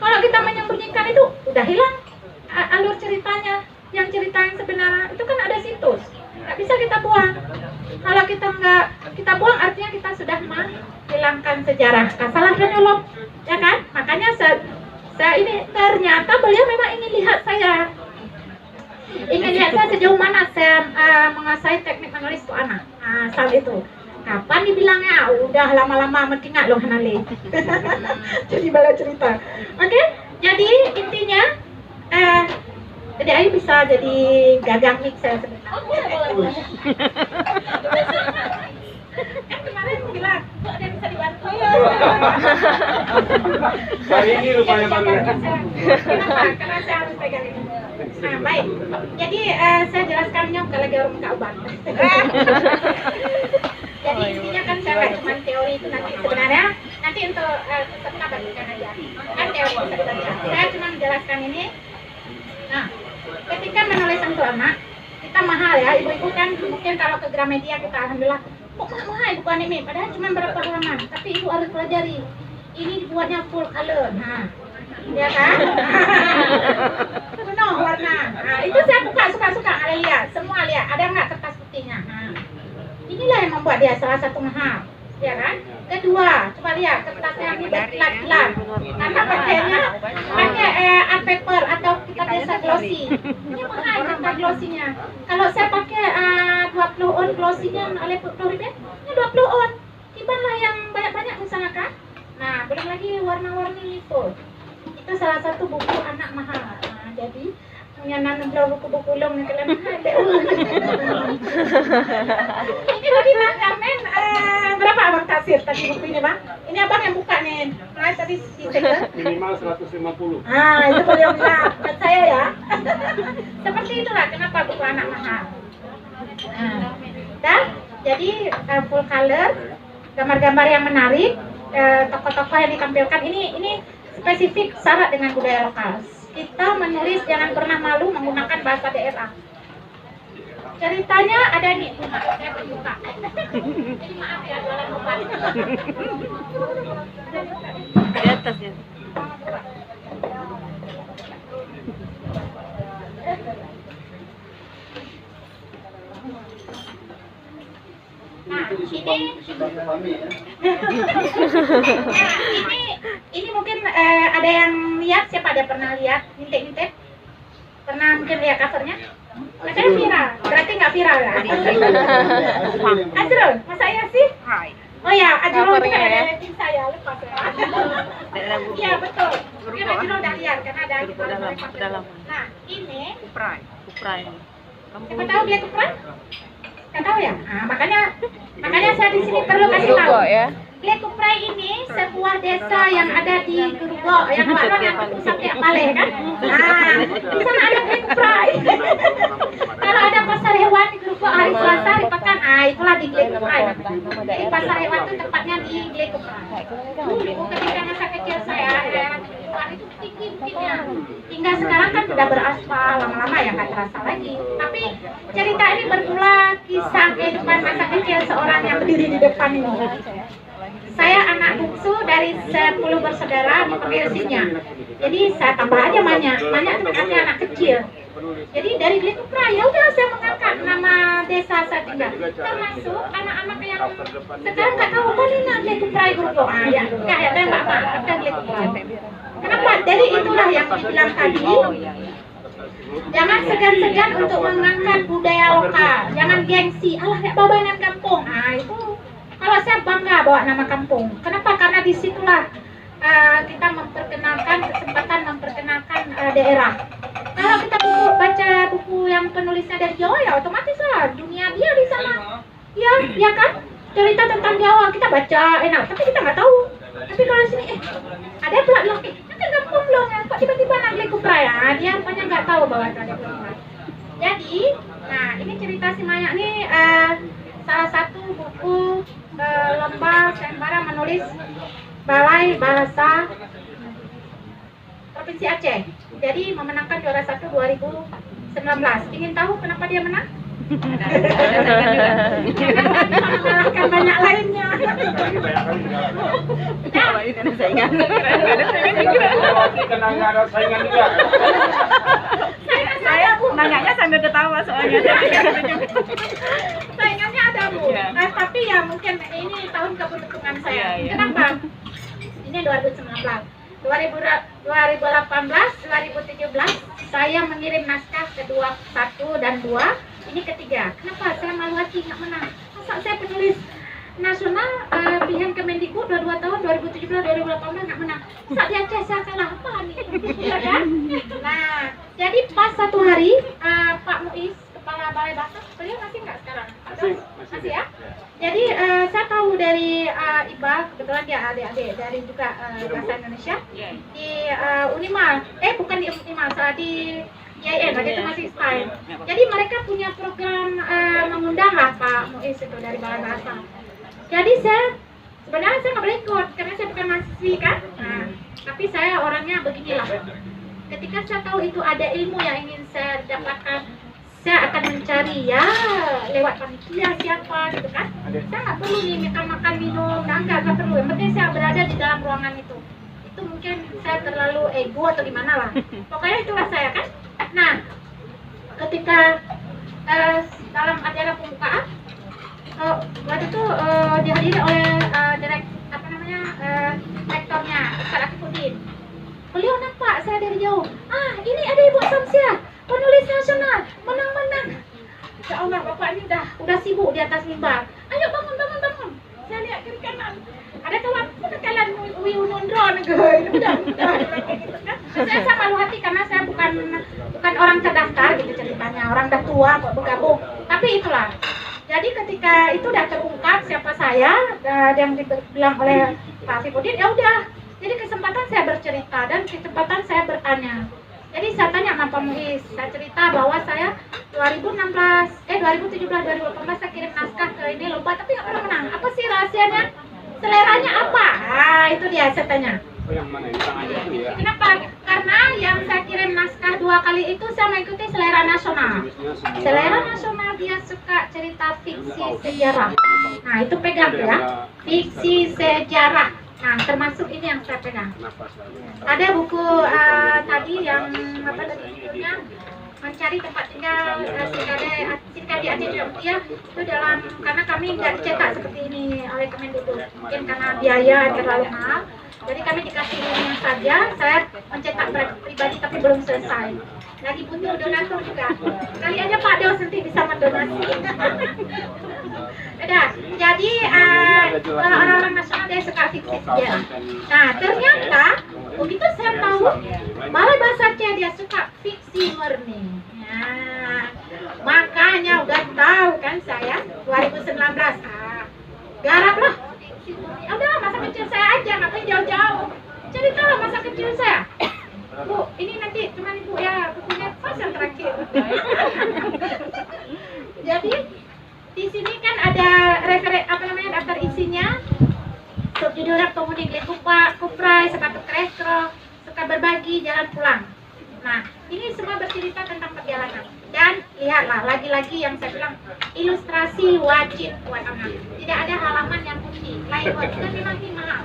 Kalau kita menyembunyikan itu udah hilang alur ceritanya. Yang cerita yang sebenarnya itu kan ada situs, nggak bisa kita buang. Kalau kita nggak kita buang artinya kita sudah menghilangkan sejarah. Salah dan nyolok, ya kan? Makanya saya ini ternyata beliau memang ingin lihat saya, sejauh mana saya menguasai teknik menulis untuk anak. Saat itu kapan dibilangnya udah lama-lama mentingak loh Hanale. Jadi bala cerita. Oke, jadi intinya jadi Ayu bisa jadi gagang mix saya sebenarnya. Oh, boleh. Kan kemarin bilang kok ada yang bisa dibantu. Hari ini rupanya banget. Kenapa? Karena saya harus pegang ini. Nah, baik. Jadi saya jelaskannya bukan lagi orang muka ubat. Jadi intinya kan saya nggak cuma teori itu nanti untuk peserta bagikan aja. Kan teori bisa dibaca. Saya cuma menjelaskan ini. Nah, ketika menulis untuk anak, kita mahal ya, ibu-ibu kan mungkin kalau ke Gramedia kita alhamdulillah, kok mahal buku anime, padahal cuma berapa halaman, tapi ibu harus pelajari. Ini dibuatnya full color, nah, ya kan? Penuh warna. Nah, itu saya buka suka-suka, kalian lihat, semua lihat, ada nggak kertas putihnya? Nah, inilah yang membuat dia salah satu mahal, ya kan? Kedua, coba lihat kertasnya ini berkilat-kilat, karena pakainya art paper atau kita biasa glossy. Ini mahal kertas glossinya. Kalau saya pakai 20 on glossinya oleh Floribet, ini 20 on. Tibalah yang banyak-banyak misalnya kan? Nah, belum lagi warna-warni itu. Itu salah satu buku anak mahal. Nah, jadi punya nanam buku-buku long yang kalian ini tadi men berapa abang taksir tadi bukunya bang? Ini abang yang buka nih. Price tadi Minimal 150. Itu beliau bilang buat saya ya. Seperti itulah kenapa buku anak mahal. Dan jadi full color, gambar-gambar yang menarik, tokoh-tokoh yang ditampilkan ini spesifik syarat dengan budaya lokal. Kita menulis jangan pernah malu menggunakan bahasa daerah. Ceritanya ada di saya berbuka. Jadi maaf ya jualan obat. Di atas ya. Nah, ini mungkin ada yang lihat, siapa ada pernah lihat Nintep? Pernah mungkin lihat covernya? Katanya viral, berarti nggak viral ya? Azrul, masa iya sih? Oh ya, Azrul itu kan ada rating saya, lupa saya. Iya betul, mungkin Azrul udah lihat karena ada di dalam. Nah, ini Kuprai. siapa tahu dia Kuprai? Nggak tahu ya? Nah, makanya saya di sini perlu kasih tahu. Ya. Black Kuprai ini sebuah desa yang ada di Gerugok, yang warna yang sampai Pale kan? Nah, di sana ada Black Kuprai. Kalau ada pasar hewan di Gerugok hari Selasa, hari Pekan, itulah di Black Kuprai. Di pasar hewan itu tempatnya di Black Kuprai. Dulu ketika masa kecil saya, itu tinggi bukitnya. Hingga sekarang kan sudah beraspal, lama-lama ya nggak terasa lagi. Tapi cerita ini bermula kisah kehidupan masa kecil seorang yang berdiri di depan ini. Saya anak bungsu dari 10 bersaudara dipanggil Sinya. Jadi saya tambah aja banyak itu artinya anak kecil. penulis. Jadi dari Glikupra ya udah saya mengangkat nama desa saya tinggal. Termasuk anak-anak yang sekarang nggak tahu apa nih Glikupra grupo. Ah ya, kayak ada Mbak Mak, ada Glikupra. Kenapa? Jadi itulah yang dibilang tadi. Jangan segan-segan untuk mengangkat budaya lokal. Jangan gengsi. Alah ya babanan kampung. Ah itu kalau saya bangga bawa nama kampung. Kenapa? Karena disitulah kita memperkenalkan kesempatan memperkenalkan daerah. Kalau kita baca buku yang penulisnya dari Jawa ya otomatis lah dunia dia di sana. Ya kan? Cerita tentang Jawa kita baca enak, tapi kita nggak tahu. Tapi kalau sini ada pula bilang kan kampung dong ya, kok tiba-tiba nagli kupra ya? Dia rupanya nggak tahu bahwa itu ada kupra. Jadi, nah ini cerita si Maya nih salah satu buku lomba sayembara menulis Balai Bahasa Provinsi Aceh. Jadi memenangkan juara 1 2019. Ingin tahu kenapa dia menang? Mengalahkan banyak lainnya. Ada saingan. Karena nggak ada saingan juga. Saya nanyanya sambil ketawa soalnya. Saingannya ada Bu. Iya. Tapi ya mungkin ini tahun keberuntungan saya. Iya. Kenapa? Ini 2019. 2018, 2017 saya mengirim naskah kedua 1 dan 2. Ini ketiga. Kenapa? Saya malu hati nggak menang. Masa saya penulis nasional pilihan Kemendikbud 22 tahun 2017 2018 nggak menang. Masa di Aceh saya kalah apa nih? Ya kan? Nah, jadi pas satu hari Pak Muiz kepala Balai Bahasa, beliau masih nggak sekarang? Masih ya? Jadi saya tahu dari Iqbal, kebetulan dia adik-adik dari juga bahasa Indonesia di Unimal, bukan di Unimal, salah di IAIN, itu masih STAIN. Jadi mereka punya program mengundang lah Pak Muiz itu dari Balai Bahasa. Jadi sebenarnya saya nggak boleh ikut karena saya bukan mahasiswi kan. Nah, tapi saya orangnya beginilah. Ketika saya tahu itu ada ilmu yang ingin saya dapatkan, saya akan mencari ya lewat panitia siapa gitu kan. Saya nggak perlu nih minta makan minum, nggak perlu. Yang penting saya berada di dalam ruangan itu. Itu mungkin saya terlalu ego atau gimana lah. Pokoknya itulah saya kan. Nah, ketika dalam acara pembukaan waktu itu dihadiri oleh rektornya Ustaz Akifudin. Beliau nampak saya dari jauh. Ini ada Ibu Samsia, penulis nasional, menang-menang. Ya Allah, Bapak ini udah sibuk di atas mimbar. Ayo bangun. Saya lihat kiri kanan. Ada kawan, kalian Wiunundro nih, udah. Saya malu hati karena saya bukan orang terdaftar gitu ceritanya, orang dah tua kok bergabung. Tapi itulah. Jadi ketika itu udah terungkap siapa saya yang dibilang oleh Pak Akifudin, ya udah. Jadi kesempatan saya bercerita dan kesempatan saya bertanya. Jadi saya tanya sama Pak Muiz, saya cerita bahwa saya 2017 2018 saya kirim naskah ke ini lomba tapi nggak pernah menang. Apa sih rahasianya? Seleranya apa? Itu dia saya tanya. Yang mana ini tangannya itu ya? Kenapa? Karena yang saya kirim naskah 2 kali itu saya mengikuti selera nasional. Selera nasional dia suka cerita fiksi sejarah. Nah itu pegang ya, fiksi sejarah. Nah termasuk ini yang saya pegang. Ada buku tadi yang apa tadi judulnya mencari tempat tinggal tinggal di Aceh ya, itu dalam karena kami nggak dicetak seperti ini oleh Kemendikbud mungkin karena biaya terlalu mahal. Jadi kami dikasih ini saja, saya mencetak pribadi tapi belum selesai. Lagi butuh donatur juga. Kali aja Pak Deos nanti bisa mendonasi. Udah, jadi kalau orang-orang nasional dia suka fiksi sejarah. Nah ternyata begitu saya tahu Balai Bahasa Aceh dia suka fiksi murni. Nah, makanya udah tahu kan saya 2019 garap lah. Ya udah masa kecil saya aja, ngapain jauh-jauh. Ceritalah masa kecil saya. Bu, ini nanti cuma ibu ya bukunya pas yang terakhir. Jadi di sini kan ada daftar isinya. Subjudulnya penghuni Kuprai, sepatu krestro, suka berbagi, jalan pulang. Nah, ini semua bercerita tentang perjalanan. Dan lihatlah, lagi-lagi yang saya bilang, ilustrasi wajib buat anak. Tidak ada halaman yang kunci. Lain buat kita memang ini mahal.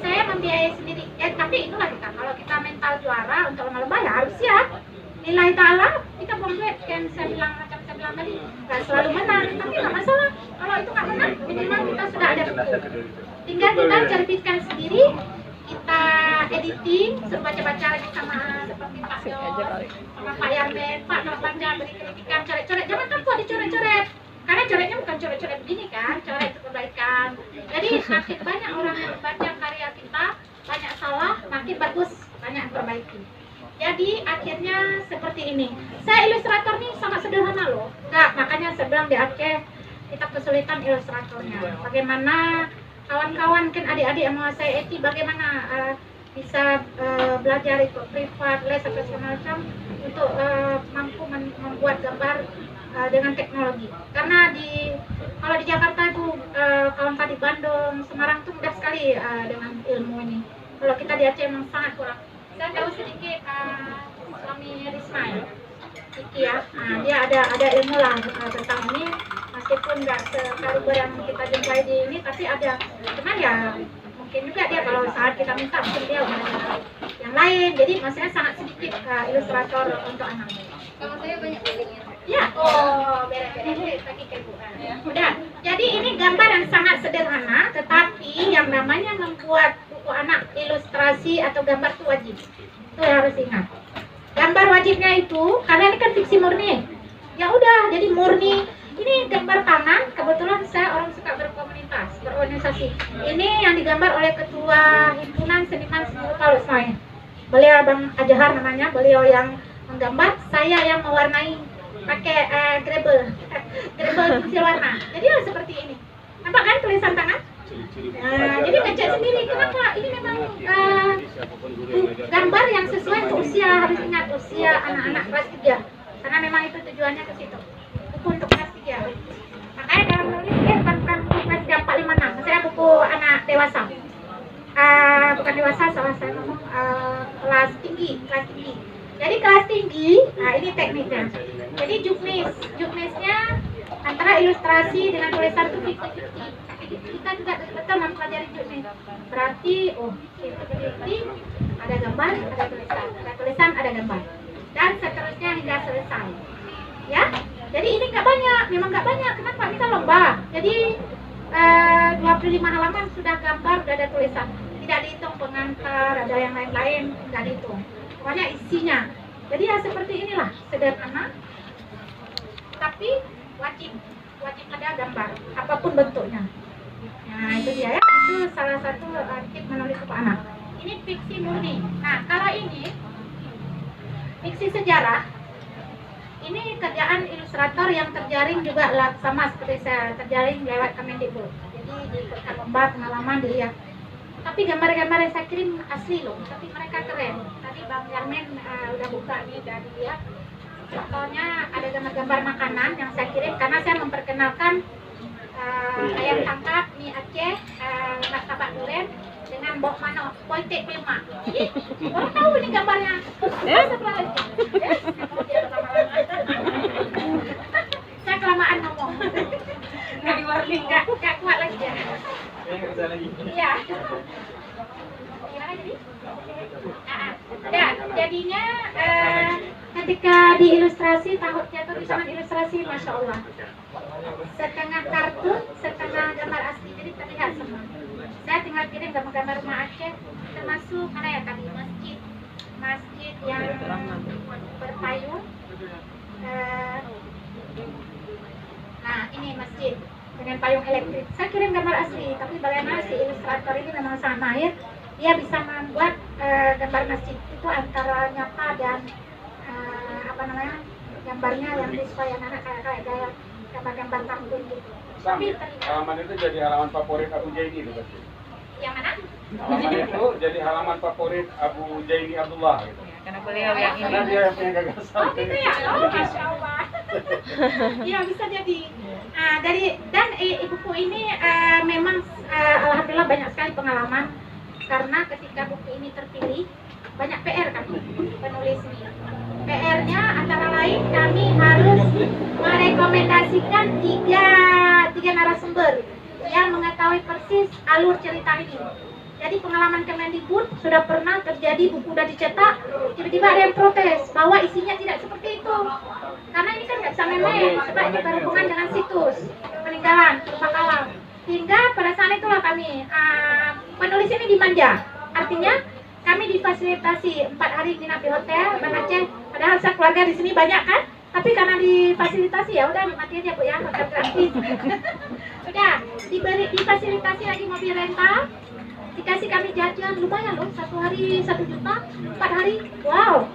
Saya membiayai sendiri. Tapi itulah kita, kalau kita mental juara untuk lomba-lomba ya harus siap. Lillahi ta'ala kita buat kan saya bilang macam saya bilang tadi nggak selalu menang, tapi nggak masalah kalau itu nggak menang, minimal kita sudah ada buku, tinggal kita terbitkan sendiri, kita editing, suruh baca-baca lagi sama seperti Pak Yos, sama Pak Yarmen, Pak Nopanja beri kritikan, coret-coret, jangan takut dicoret-coret, karena coretnya bukan coret-coret begini kan, coret itu kebaikan. Jadi makin banyak orang yang membaca karya kita, banyak salah, makin bagus, banyak yang perbaiki. Jadi akhirnya seperti ini. Saya ilustrator nih sangat sederhana loh. Enggak, makanya saya bilang di Aceh kita kesulitan ilustratornya. Bagaimana kawan-kawan kan adik-adik yang mau saya eti bagaimana bisa belajar ikut privat, les atau segala macam untuk mampu membuat gambar dengan teknologi. Karena kalau di Jakarta itu kawan-kawan di Bandung, Semarang tuh mudah sekali dengan ilmu ini. Kalau kita di Aceh memang sangat kurang. Saya tahu sedikit suami Risma ya, Iki ya. Nah, dia ada ilmu lah tentang ini, meskipun nggak sekaliber yang kita jumpai di ini, tapi ada. Cuman ya mungkin juga dia kalau saat kita minta mungkin dia udah ada yang lain. Jadi maksudnya sangat sedikit ilustrator untuk anak. Kalau saya banyak belinya. Ya, oh beres-beres lagi ke Bu. Udah. Jadi ini gambar yang sangat sederhana, tetapi yang namanya membuat buku anak ilustrasi atau gambar itu wajib. Itu yang harus ingat. Gambar wajibnya itu karena ini kan fiksi murni. Ya udah, jadi murni. Ini gambar tangan. Kebetulan saya orang suka berkomunitas, berorganisasi. Ini yang digambar oleh Ketua Himpunan Seniman Seni Palu Senayan. Beliau Bang Ajahar namanya. Beliau yang menggambar, saya yang mewarnai pakai grebel pensil warna. Jadi ya seperti ini. Nampak kan tulisan tangan? Jadi ngecek sendiri. Kenapa? Ini memang gambar yang sesuai untuk usia. Harus ingat usia anak-anak kelas 3. Karena memang itu tujuannya ke situ. Buku untuk kelas 3. Makanya dalam nulis bukan buku kelas 3, 4, 5, 6. Maksudnya buku anak dewasa. Bukan dewasa, salah saya ngomong kelas tinggi. Jadi kelas tinggi, nah ini tekniknya. Jadi juknisnya antara ilustrasi dengan tulisan itu 50-50. Kita juga betul mempelajari juknis. Berarti, ada gambar, ada tulisan, ada gambar. Dan seterusnya hingga selesai. Ya, jadi ini nggak banyak, memang nggak banyak. Kenapa? Ini kan lomba. Jadi 25 halaman sudah gambar, sudah ada tulisan. Tidak dihitung pengantar, ada yang lain-lain, tidak dihitung. Pokoknya isinya. Jadi ya seperti inilah, sederhana. Tapi wajib ada gambar, apapun bentuknya. Nah itu dia ya, itu salah satu tip menulis buku anak. Ini fiksi murni. Nah kalau ini fiksi sejarah, ini kerjaan ilustrator yang terjaring juga sama seperti saya, terjaring lewat Kemendikbud. Jadi diikutkan lomba pengalaman dilihat. Tapi gambar-gambar yang saya kirim asli loh, tapi mereka keren. Tadi Bang Yarmen udah buka nih, udah dilihat. Contohnya ada gambar-gambar makanan yang saya kirim karena saya memperkenalkan ayam tangkap mie Aceh, martabak duren dengan bok mano, pointek pelma. Jadi orang tahu ini gambarnya. Saya kelamaan ngomong. Nggak di warning, nggak kuat lagi ya. Iya. Gimana jadi? Jadinya ketika diilustrasi tahutnya itu di tangan ilustrasi, masya Allah. Setengah kartun, setengah gambar asli, jadi terlihat semua. Saya tinggal kirim gambar-gambar rumah Aceh, termasuk mana ya tadi masjid yang berpayung. Nah ini masjid dengan payung elektrik. Saya kirim gambar asli, tapi bagaimana si ilustrator ini memang sangat mahir. Dia bisa membuat gambar masjid itu antara nyata dan gambarnya yang disukai anak-anak kayak gaya gambar-gambar kartun gitu. Tapi halaman itu jadi halaman favorit Abu Jaini itu pasti. Yang mana? Halaman itu jadi halaman favorit Abu Jaini Abdullah gitu. Karena beliau yang ini. Karena dia yang punya gagasan. Oh gitu ya? Oh masya Allah. Iya bisa jadi. Dan buku ini memang alhamdulillah banyak sekali pengalaman karena ketika buku ini terpilih banyak PR kan penulis ini. PR-nya antara lain kami harus merekomendasikan tiga narasumber yang mengetahui persis alur cerita ini. Jadi pengalaman Kemendikbud sudah pernah terjadi, buku udah dicetak, tiba-tiba ada yang protes bahwa isinya tidak seperti itu. Karena ini kan nggak bisa main-main, sebab ini berhubungan dengan situs peninggalan, kebakalan. Hingga pada saat itulah kami penulis ini dimanja. Artinya kami difasilitasi 4 hari nginap di hotel Banda Aceh. Padahal saya keluarga di sini banyak kan, tapi karena difasilitasi ya udah nikmati aja Bu ya, hotel gratis. Udah difasilitasi lagi mobil rental, dikasih kami jajan lumayan loh, 1 hari 1 juta, 4 hari, wow,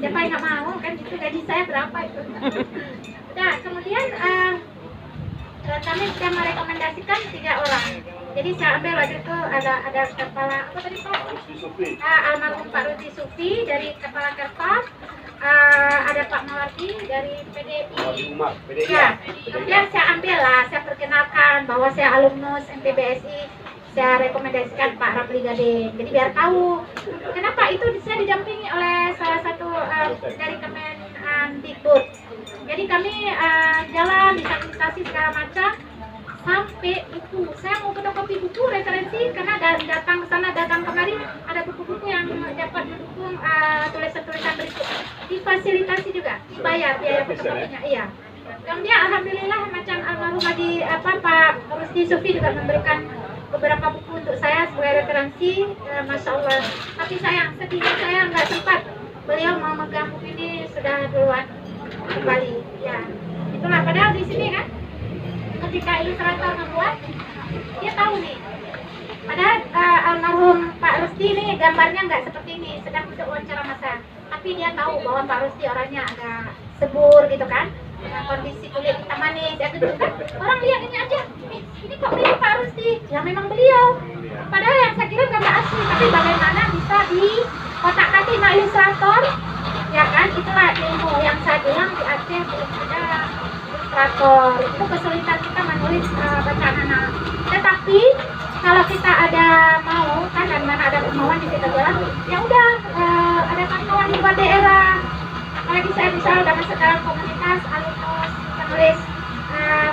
siapa yang nggak mau kan, itu gaji saya berapa itu. Nah kemudian kami sudah merekomendasikan 3 orang. Jadi saya ambil waktu itu ada kepala apa tadi Pak? Almarhum Pak Rusdi Sufi dari Kepala Kertas, ada Pak Mawardi dari PDI. Ya, kemudian saya ambil lah, saya perkenalkan bahwa saya alumnus MPBSI. Saya rekomendasikan Pak Rapli Gading. Jadi biar tahu kenapa itu saya didampingi oleh salah satu dari Kemendikbud. Jadi kami jalan difasilitasi segala macam sampai buku. Saya mau fotokopi buku referensi karena datang ke sana datang kemari ada buku-buku yang dapat mendukung tulisan-tulisan berikut. Difasilitasi juga, dibayar biaya fotokopinya. Iya. Kemudian alhamdulillah macam almarhum Pak Rusdi Sufi juga memberikan beberapa buku untuk saya sebagai referensi, masya Allah. Tapi sayang, sedihnya saya nggak sempat. Beliau mau megang buku ini sudah duluan kembali. Ya, itulah. Padahal di sini kan, ketika ilustrator membuat, dia tahu nih. Padahal almarhum Pak Rusdi ini gambarnya nggak seperti ini, sedang untuk wawancara masa. Tapi dia tahu bahwa Pak Rusdi orangnya agak sebur gitu kan. Kondisi kulit hitam manis, ya gitu kan. Orang lihat ini aja, ini kok mirip Pak Rusdi? Ya memang beliau. Padahal yang saya kirim gambar asli, tapi bagaimana bisa di kotak-katik sama ilustrator? Ya kan, itulah ilmu yang saya bilang di Aceh belum ada ilustrator. Itu kesulitan kita menulis bacaan anak. Tetapi kalau kita ada mau kan, dan mana ada kemauan di kita jalan, ya udah ada kawan-kawan di luar daerah. Apalagi saya misalnya udah masuk dalam komunitas alumnus penulis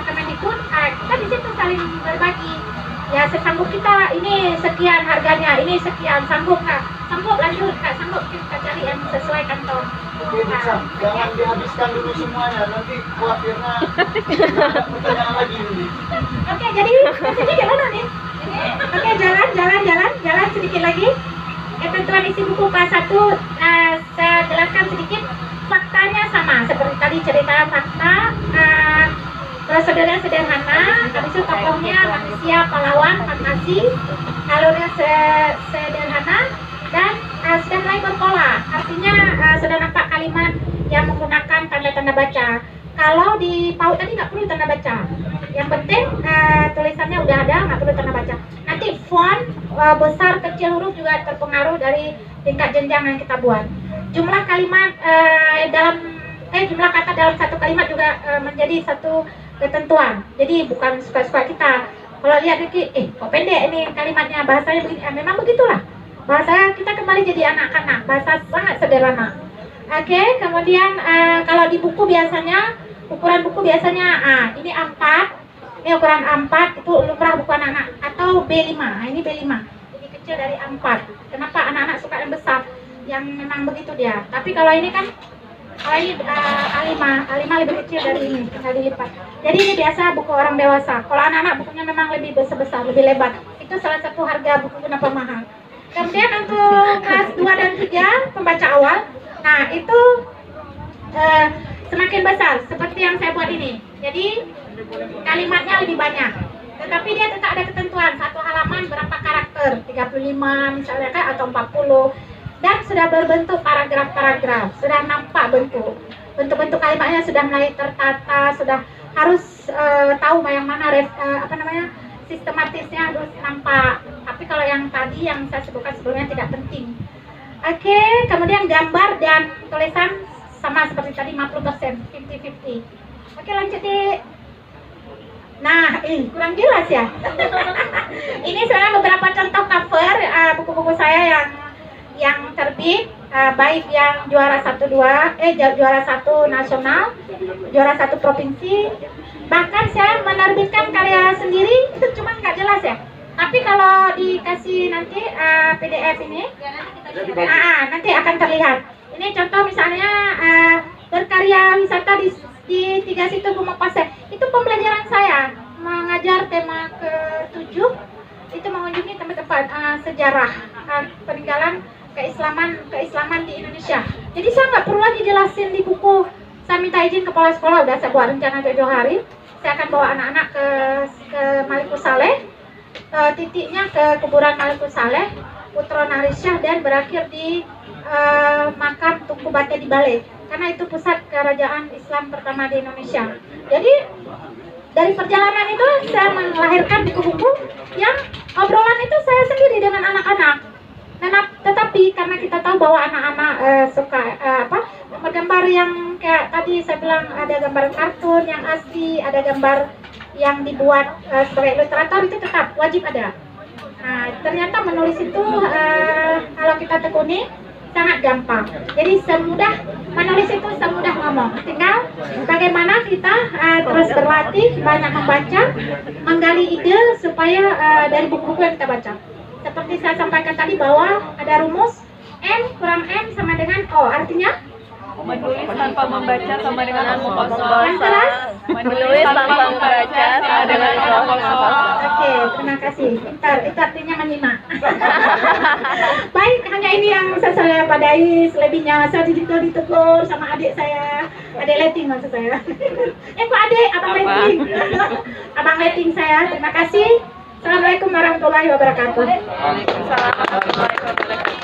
Kemendikbud, kita di situ saling berbagi. Ya sesanggup kita, ini sekian harganya, ini sekian, sanggup Kak? Sanggup lanjut Kak, sanggup kita cari yang sesuai kantong. Oke, jangan dihabiskan dulu semuanya, nanti khawatirnya pertanyaan lagi. Oke, jadi maksudnya gimana nih? Oke, jalan sedikit lagi. Ketentuan isi buku kelas 1 saya jelaskan sedikit. Faktanya sama seperti tadi cerita fakta, prosedurnya sederhana, habis itu tokohnya manusia pahlawan, farmasi, alurnya sederhana dan sudah mulai berpola. Artinya sudah nampak kalimat yang menggunakan tanda-tanda baca. Kalau di PAUD tadi nggak perlu tanda baca. Yang penting tulisannya udah ada, nggak perlu tanda baca. Nanti font besar kecil huruf juga terpengaruh dari tingkat jenjang yang kita buat. Jumlah kalimat jumlah kata dalam satu kalimat juga menjadi satu ketentuan. Jadi bukan suka-suka kita. Kalau lihat dikit, kok pendek ini kalimatnya, bahasanya begini. Memang begitulah. Bahasa kita kembali jadi anak-anak. Bahasa sangat sederhana. Oke, kemudian kalau di buku biasanya, ukuran buku biasanya ini A4. Ini ukuran A4, itu lumrah buku anak-anak. Atau B5, ini B5. Lebih kecil dari A4. Kenapa anak-anak suka yang besar? Yang memang begitu dia. Tapi kalau ini kan, kalau ini A5 lebih kecil dari ini, tinggal dilipat. Jadi ini biasa buku orang dewasa. Kalau anak-anak bukunya memang lebih besar, lebih lebar. Itu salah satu harga buku kenapa mahal. Kemudian untuk kelas 2 dan 3, pembaca awal. Nah itu semakin besar, seperti yang saya buat ini. Jadi kalimatnya lebih banyak. Tetapi dia tetap ada ketentuan, satu halaman berapa karakter, 35 misalnya kan, atau 40. Dan sudah berbentuk paragraf-paragraf, sudah nampak bentuk kalimatnya sudah mulai tertata, sudah harus tahu yang mana sistematisnya harus nampak. Tapi kalau yang tadi yang saya sebutkan sebelumnya tidak penting. Oke, kemudian gambar dan tulisan sama seperti tadi 50%, 50-50. Oke, lanjut di. Nah, kurang jelas ya. Ini sebenarnya beberapa contoh cover buku-buku saya yang terbit, baik yang juara 1 nasional, juara 1 provinsi. Bahkan saya menerbitkan karya sendiri, itu cuma nggak jelas ya. Tapi kalau dikasih nanti PDF ini, nanti akan terlihat. Ini contoh misalnya berkarya wisata di 3 situ Gunung Pasir. Itu pembelajaran saya mengajar tema ke-7 itu mengunjungi tempat-tempat sejarah peninggalan keislaman di Indonesia. Jadi saya nggak perlu lagi jelasin di buku. Saya minta izin kepala sekolah, udah saya buat rencana 7 hari. Saya akan bawa anak-anak ke Malikus Saleh, titiknya ke kuburan Malikus Saleh, Putra Narissyah, dan berakhir di makam Tunku Bate di Bale, karena itu pusat kerajaan Islam pertama di Indonesia. Jadi dari perjalanan itu saya melahirkan buku-buku yang obrolan itu saya sendiri dengan anak-anak. Tetapi karena kita tahu bahwa anak-anak suka gambar yang kayak tadi saya bilang, ada gambar kartun yang asli, ada gambar yang dibuat sebagai ilustrator, itu tetap wajib ada. Nah, ternyata menulis itu kalau kita tekuni sangat gampang. Jadi menulis itu semudah ngomong. Tinggal bagaimana kita terus berlatih, banyak membaca, menggali ide supaya dari buku-buku yang kita baca. Seperti saya sampaikan tadi bahwa ada rumus N kurang M sama dengan O. Artinya Menulis tanpa membaca sama dengan omong yang kosong. keras. Menulis tanpa membaca sama dengan omong kosong. Oke, terima kasih. Pintar, itu artinya menyimak. Baik, hanya ini yang saya padai. Selebihnya saya ditegur sama adik saya, adik Leting maksud saya. Kok adik, abang Leting. Abang Leting saya, terima kasih. Assalamualaikum warahmatullahi wabarakatuh. Waalaikumsalam warahmatullahi wabarakatuh.